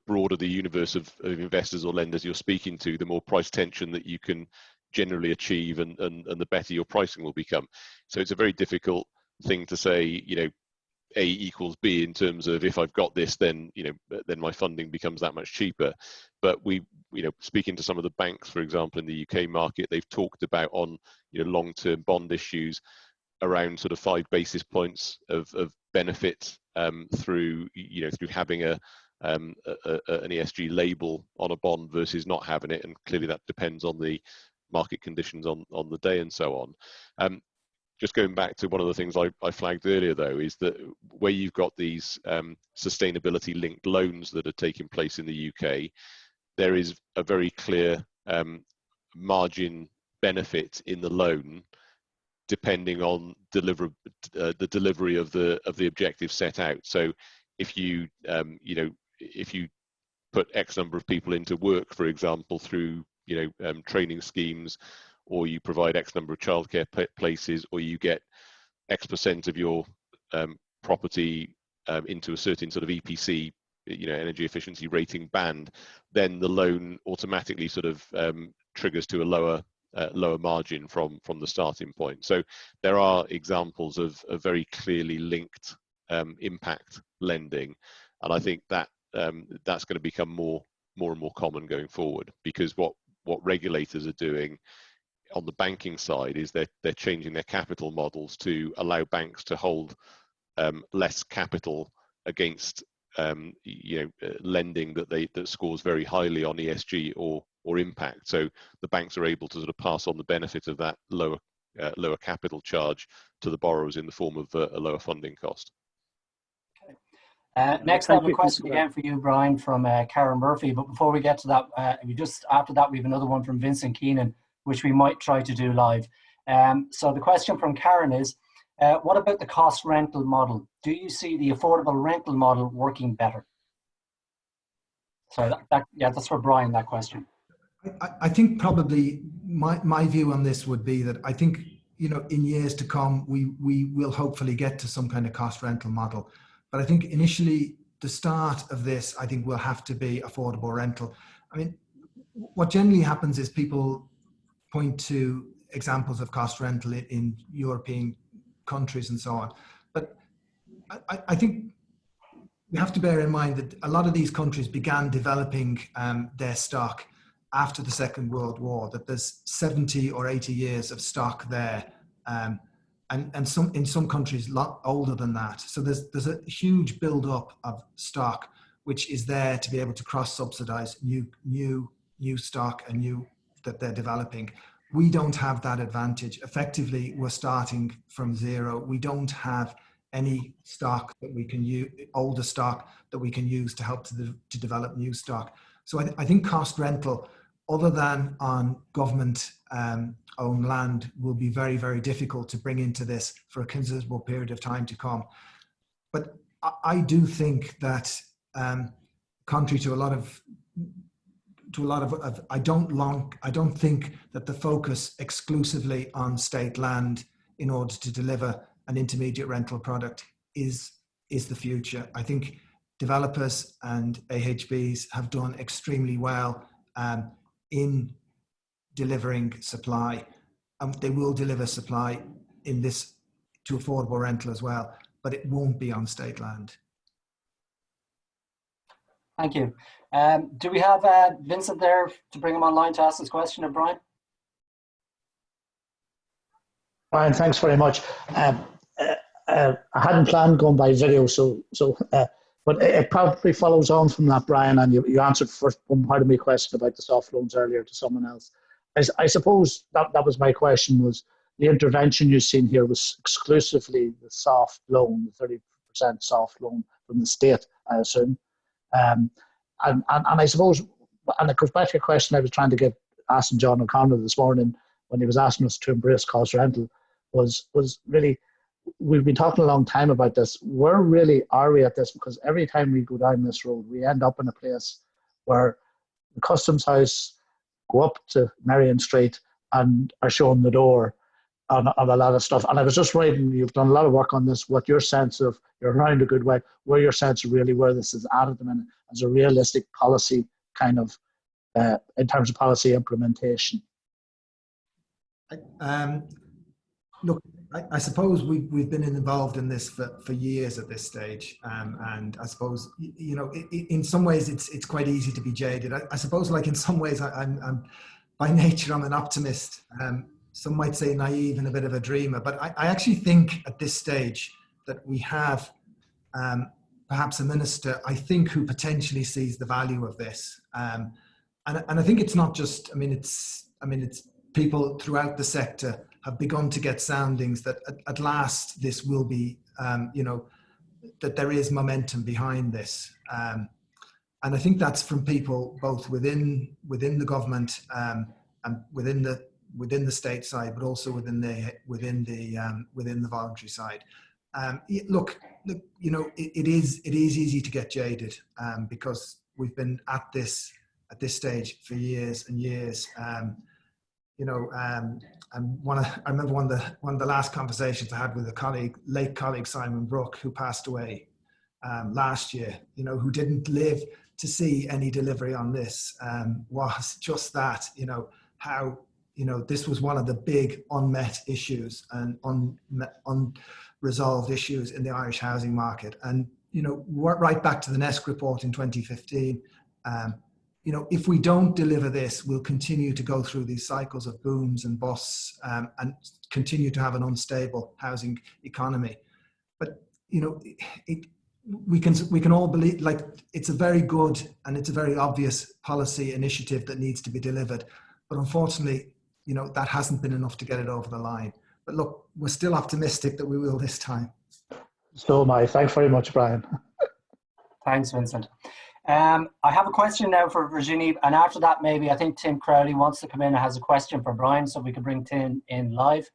broader the universe of investors or lenders you're speaking to, the more price tension that you can generally achieve, and the better your pricing will become. So it's a very difficult thing to say, A equals B in terms of, if I've got this, then then my funding becomes that much cheaper. But we, speaking to some of the banks, for example, in the UK market, they've talked about on long-term bond issues around sort of 5 basis points of benefit through through having an ESG label on a bond versus not having it, and clearly that depends on the market conditions on the day and so on. Just going back to one of the things I flagged earlier, though, is that where you've got these sustainability linked loans that are taking place in the UK, there is a very clear margin benefit in the loan, depending on the delivery of the objective set out. So if you if you put X number of people into work, for example, through training schemes, or you provide X number of childcare places, or you get X% of your property into a certain sort of EPC, energy efficiency rating band, then the loan automatically sort of triggers to a lower margin from the starting point. So there are examples of very clearly linked impact lending, and I think that that's going to become more and more common going forward, because what regulators are doing on the banking side is they're changing their capital models to allow banks to hold less capital against lending that scores very highly on ESG or impact. So the banks are able to sort of pass on the benefit of that lower capital charge to the borrowers in the form of a lower funding cost. Next, I have a question again for you, Brian, from Karen Murphy. But before we get to that, after that, we have another one from Vincent Keenan, which we might try to do live. So the question from Karen is, what about the cost rental model? Do you see the affordable rental model working better? Sorry, that's for Brian, that question. I think probably my view on this would be that I think, in years to come, we will hopefully get to some kind of cost rental model. But I think initially, the start of this, I think, will have to be affordable rental. I mean, what generally happens is people point to examples of cost rental in European countries and so on. But I think we have to bear in mind that a lot of these countries began developing their stock after the Second World War, that there's 70 or 80 years of stock there. And in some countries a lot older than that. So there's a huge build up of stock which is there to be able to cross subsidize new stock and that they're developing. We don't have that advantage. Effectively, we're starting from zero. We don't have any stock that we can use, older stock that we can use to help to develop new stock. So I think cost rental other than on government owned land, will be very, very difficult to bring into this for a considerable period of time to come. But I do think that, contrary to a lot of, I don't think that the focus exclusively on state land in order to deliver an intermediate rental product is the future. I think developers and AHBs have done extremely well in delivering supply. They will deliver supply in this to affordable rental as well, but it won't be on state land. Thank you. Do we have Vincent there to bring him online to ask this question, or Brian? Brian, thanks very much. I hadn't planned going by video, but it probably follows on from that, Brian, and you answered first one part of my question about the soft loans earlier to someone else. I suppose that was my question, was the intervention you've seen here was exclusively the soft loan, the 30% soft loan from the state, I assume. And I suppose, and it goes back to a question I was trying to get asking John O'Connor this morning when he was asking us to embrace cost rental, was really, we've been talking a long time about this. Where really are we at this? Because every time we go down this road, we end up in a place where the Customs House go up to Marion Street and are showing the door on a lot of stuff. And I was just writing, you've done a lot of work on this, what your sense of, you're around a good way, where your sense of really where this is at the minute as a realistic policy kind of, in terms of policy implementation. Look, I suppose we've been involved in this for years at this stage, and I suppose, you know, in some ways it's quite easy to be jaded. I suppose, like, in some ways I'm by nature I'm an optimist. Some might say naive and a bit of a dreamer, but I actually think at this stage that we have perhaps a minister, I think, who potentially sees the value of this, and I think it's not just. I mean, it's people throughout the sector have begun to get soundings that at last this will be, you know, that there is momentum behind this. And I think that's from people both within the government and within the state side, but also within the voluntary side. Look, you know, it is easy to get jaded because we've been at this stage for years and years. You know, and I remember one of the last conversations I had with a late colleague, Simon Brooke, who passed away last year, you know, who didn't live to see any delivery on this, was just that, you know, how, you know, this was one of the big unmet issues and unresolved issues in the Irish housing market. And, you know, right back to the NESC report in 2015, you know, if we don't deliver this, we'll continue to go through these cycles of booms and busts and continue to have an unstable housing economy. But, you know, we can all believe, like, it's a very good and it's a very obvious policy initiative that needs to be delivered. But unfortunately, you know, that hasn't been enough to get it over the line. But look, we're still optimistic that we will this time. So am I. Thanks very much, Brian. Thanks, Vincent. I have a question now for Virginie, and after that, maybe I think Tim Crowley wants to come in and has a question for Brian, so we can bring Tim in live.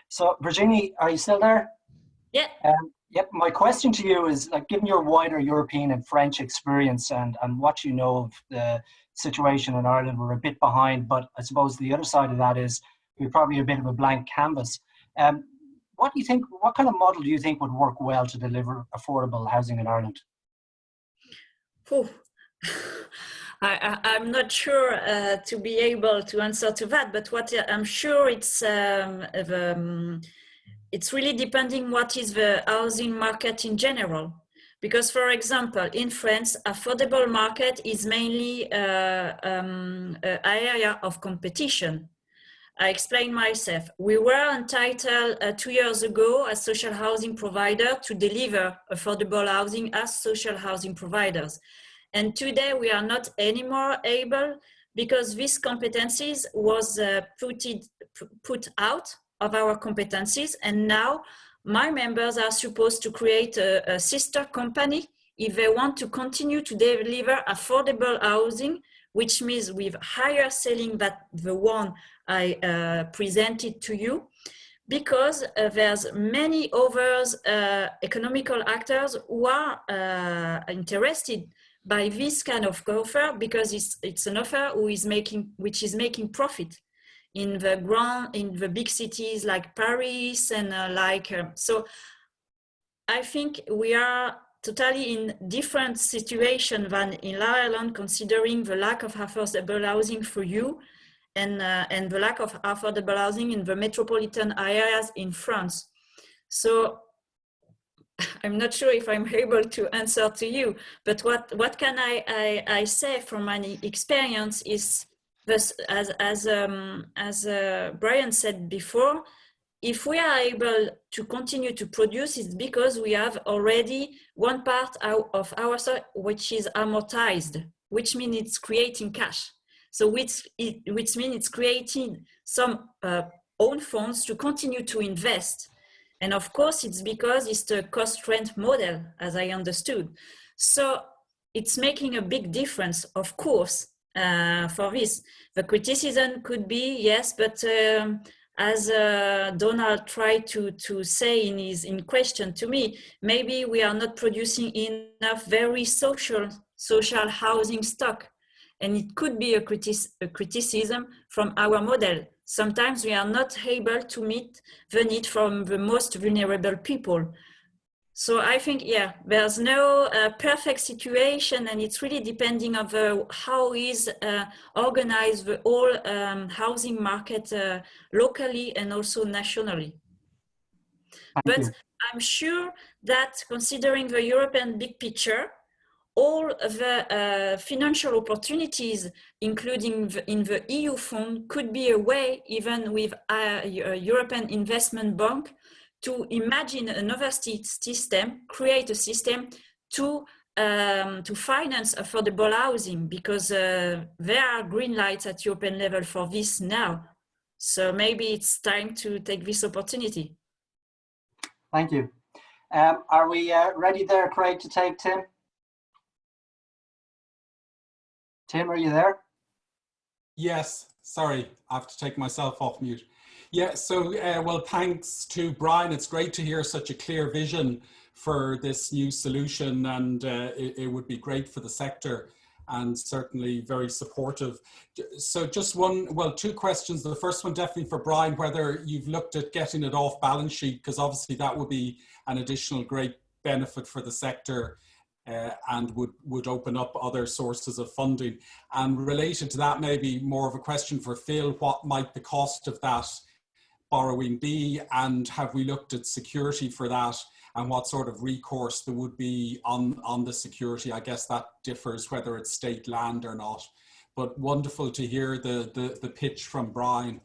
So Virginie, are you still there? Yeah. Yep. My question to you is, like, given your wider European and French experience and what you know of the situation in Ireland, we're a bit behind, but I suppose the other side of that is we're probably a bit of a blank canvas. What do you think? What kind of model do you think would work well to deliver affordable housing in Ireland? I'm not sure to be able to answer to that, but what I'm sure it's really depending what is the housing market in general. Because, for example, in France, affordable market is mainly an area of competition. I explain myself. We were entitled 2 years ago as social housing provider to deliver affordable housing as social housing providers. And today we are not anymore able, because these competencies was put out of our competencies. And now my members are supposed to create a sister company if they want to continue to deliver affordable housing which means with higher selling than the one I presented to you, because there's many others economical actors who are interested by this kind of offer, because it's an offer which is making profit in the big cities like Paris and so I think we are totally in different situation than in Ireland, considering the lack of affordable housing for you and the lack of affordable housing in the metropolitan areas in France. So I'm not sure if I'm able to answer to you, but what can I say from my experience is this, as Brian said before, if we are able to continue to produce, it's because we have already one part of our stock which is amortized, which means it's creating cash. So which means it's creating some own funds to continue to invest. And of course, it's because it's the cost rent model, as I understood. So it's making a big difference, of course, for this. The criticism could be, yes, but as Donald tried to say in question to me, maybe we are not producing enough very social housing stock. And it could be a criticism from our model. Sometimes we are not able to meet the need from the most vulnerable people. So I think, yeah, there's no perfect situation, and it's really depending on how is organized the whole housing market locally and also nationally. But I'm sure that considering the European big picture, all the financial opportunities, including in the EU fund, could be a way, even with a European Investment Bank, to imagine another system, create a system to finance affordable housing, because there are green lights at European level for this now. So maybe it's time to take this opportunity. Thank you. Are we ready there, Craig, to take Tim? Tim, are you there? Yes, sorry, I have to take myself off mute. Yeah, so well, thanks to Brian. It's great to hear such a clear vision for this new solution, and it would be great for the sector and certainly very supportive. So just two questions. The first one definitely for Brian, whether you've looked at getting it off balance sheet, because obviously that would be an additional great benefit for the sector. And would open up other sources of funding. And related to that, maybe more of a question for Phil, what might the cost of that borrowing be, and have we looked at security for that, and what sort of recourse there would be on the security? I guess that differs whether it's state land or not, but wonderful to hear the pitch from Brian,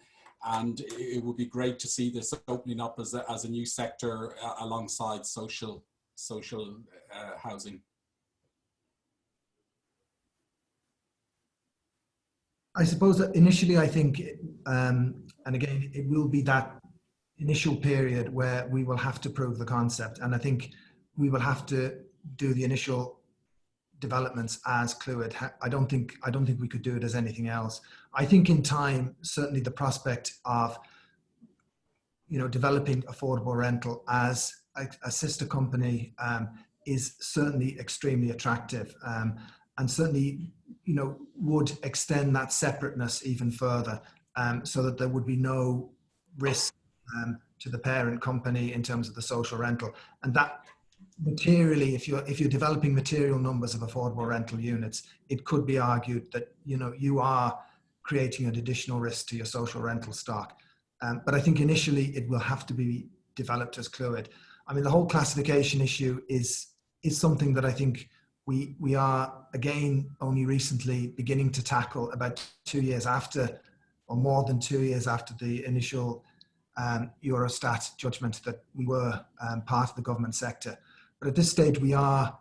and it would be great to see this opening up as a new sector alongside social housing. I suppose that initially, I think, and again, it will be that initial period where we will have to prove the concept. And I think we will have to do the initial developments as Clúid. I don't think we could do it as anything else. I think in time, certainly the prospect of, developing affordable rental as a sister company is certainly extremely attractive, and certainly, would extend that separateness even further, so that there would be no risk to the parent company in terms of the social rental. And that materially, if you're developing material numbers of affordable rental units, it could be argued that you are creating an additional risk to your social rental stock. But I think initially it will have to be developed as Clúid. I mean, the whole classification issue is something that I think we are, again, only recently beginning to tackle, about 2 years after, or more than 2 years after the initial Eurostat judgment that we were part of the government sector. But at this stage, we are,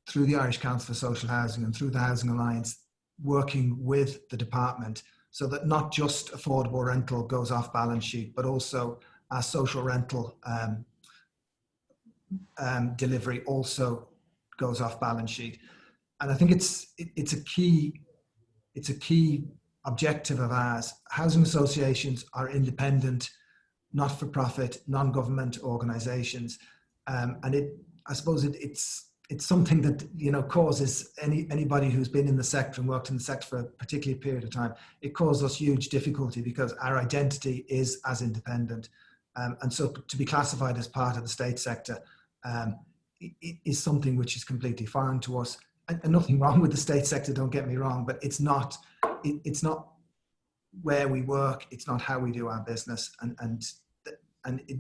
through the Irish Council for Social Housing and through the Housing Alliance, working with the department so that not just affordable rental goes off balance sheet, but also social rental delivery also goes off balance sheet. And I think it's a key objective of ours. Housing associations are independent, not-for-profit, non-government organisations, and I suppose it's something that, you know, causes anybody who's been in the sector and worked in the sector for a particular period of time, it causes us huge difficulty because our identity is as independent, and so to be classified as part of the state sector is something which is completely foreign to us. And nothing wrong with the state sector, don't get me wrong, but it's not where we work, it's not how we do our business, and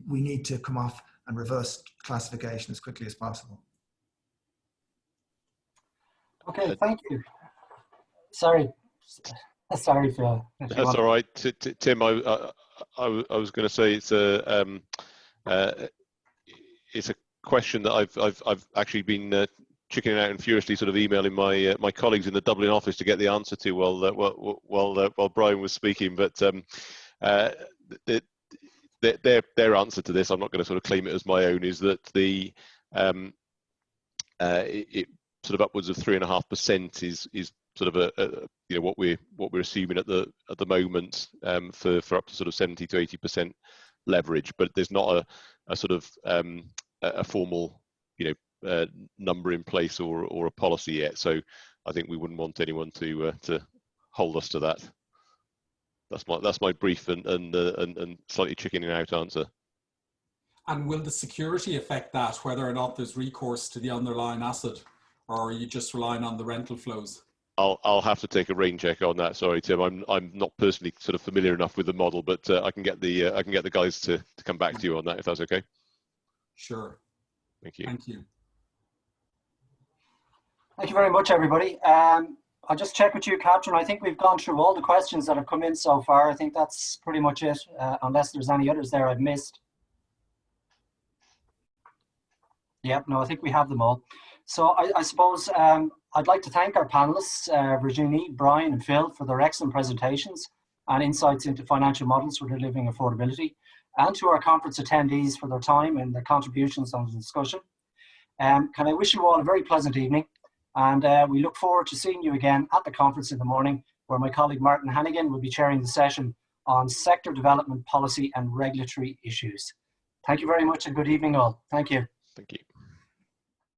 we need to come off and reverse classification as quickly as possible. Okay, thank you. Sorry, Phil. That's all right, Tim. I was going to say it's a question that I've actually been chickening out and furiously sort of emailing my colleagues in the Dublin office to get the answer to while Brian was speaking. But their answer to this, I'm not going to sort of claim it as my own, is that the it sort of upwards of 3.5% is sort of you know, what we're assuming at the moment for up to sort of 70 to 80% leverage, but there's not a sort of a formal, you know, number in place or a policy yet. So I think we wouldn't want anyone to hold us to that. That's my brief and slightly chickening out answer. And will the security affect that, whether or not there's recourse to the underlying asset, or are you just relying on the rental flows? I'll have to take a rain check on that. Sorry, Tim. I'm not personally sort of familiar enough with the model, but I can get the guys to come back to you on that if that's okay. Sure. Thank you. Thank you. Thank you very much, everybody. I'll just check with you, Catherine. I think we've gone through all the questions that have come in so far. I think that's pretty much it, unless there's any others there I've missed. Yep, no, I think we have them all. So I suppose I'd like to thank our panelists, Virginie, Brian and Phil, for their excellent presentations and insights into financial models for delivering affordability, and to our conference attendees for their time and their contributions on the discussion. Can I wish you all a very pleasant evening, and we look forward to seeing you again at the conference in the morning, where my colleague Martin Hannigan will be chairing the session on sector development policy and regulatory issues. Thank you very much and good evening all. Thank you. Thank you.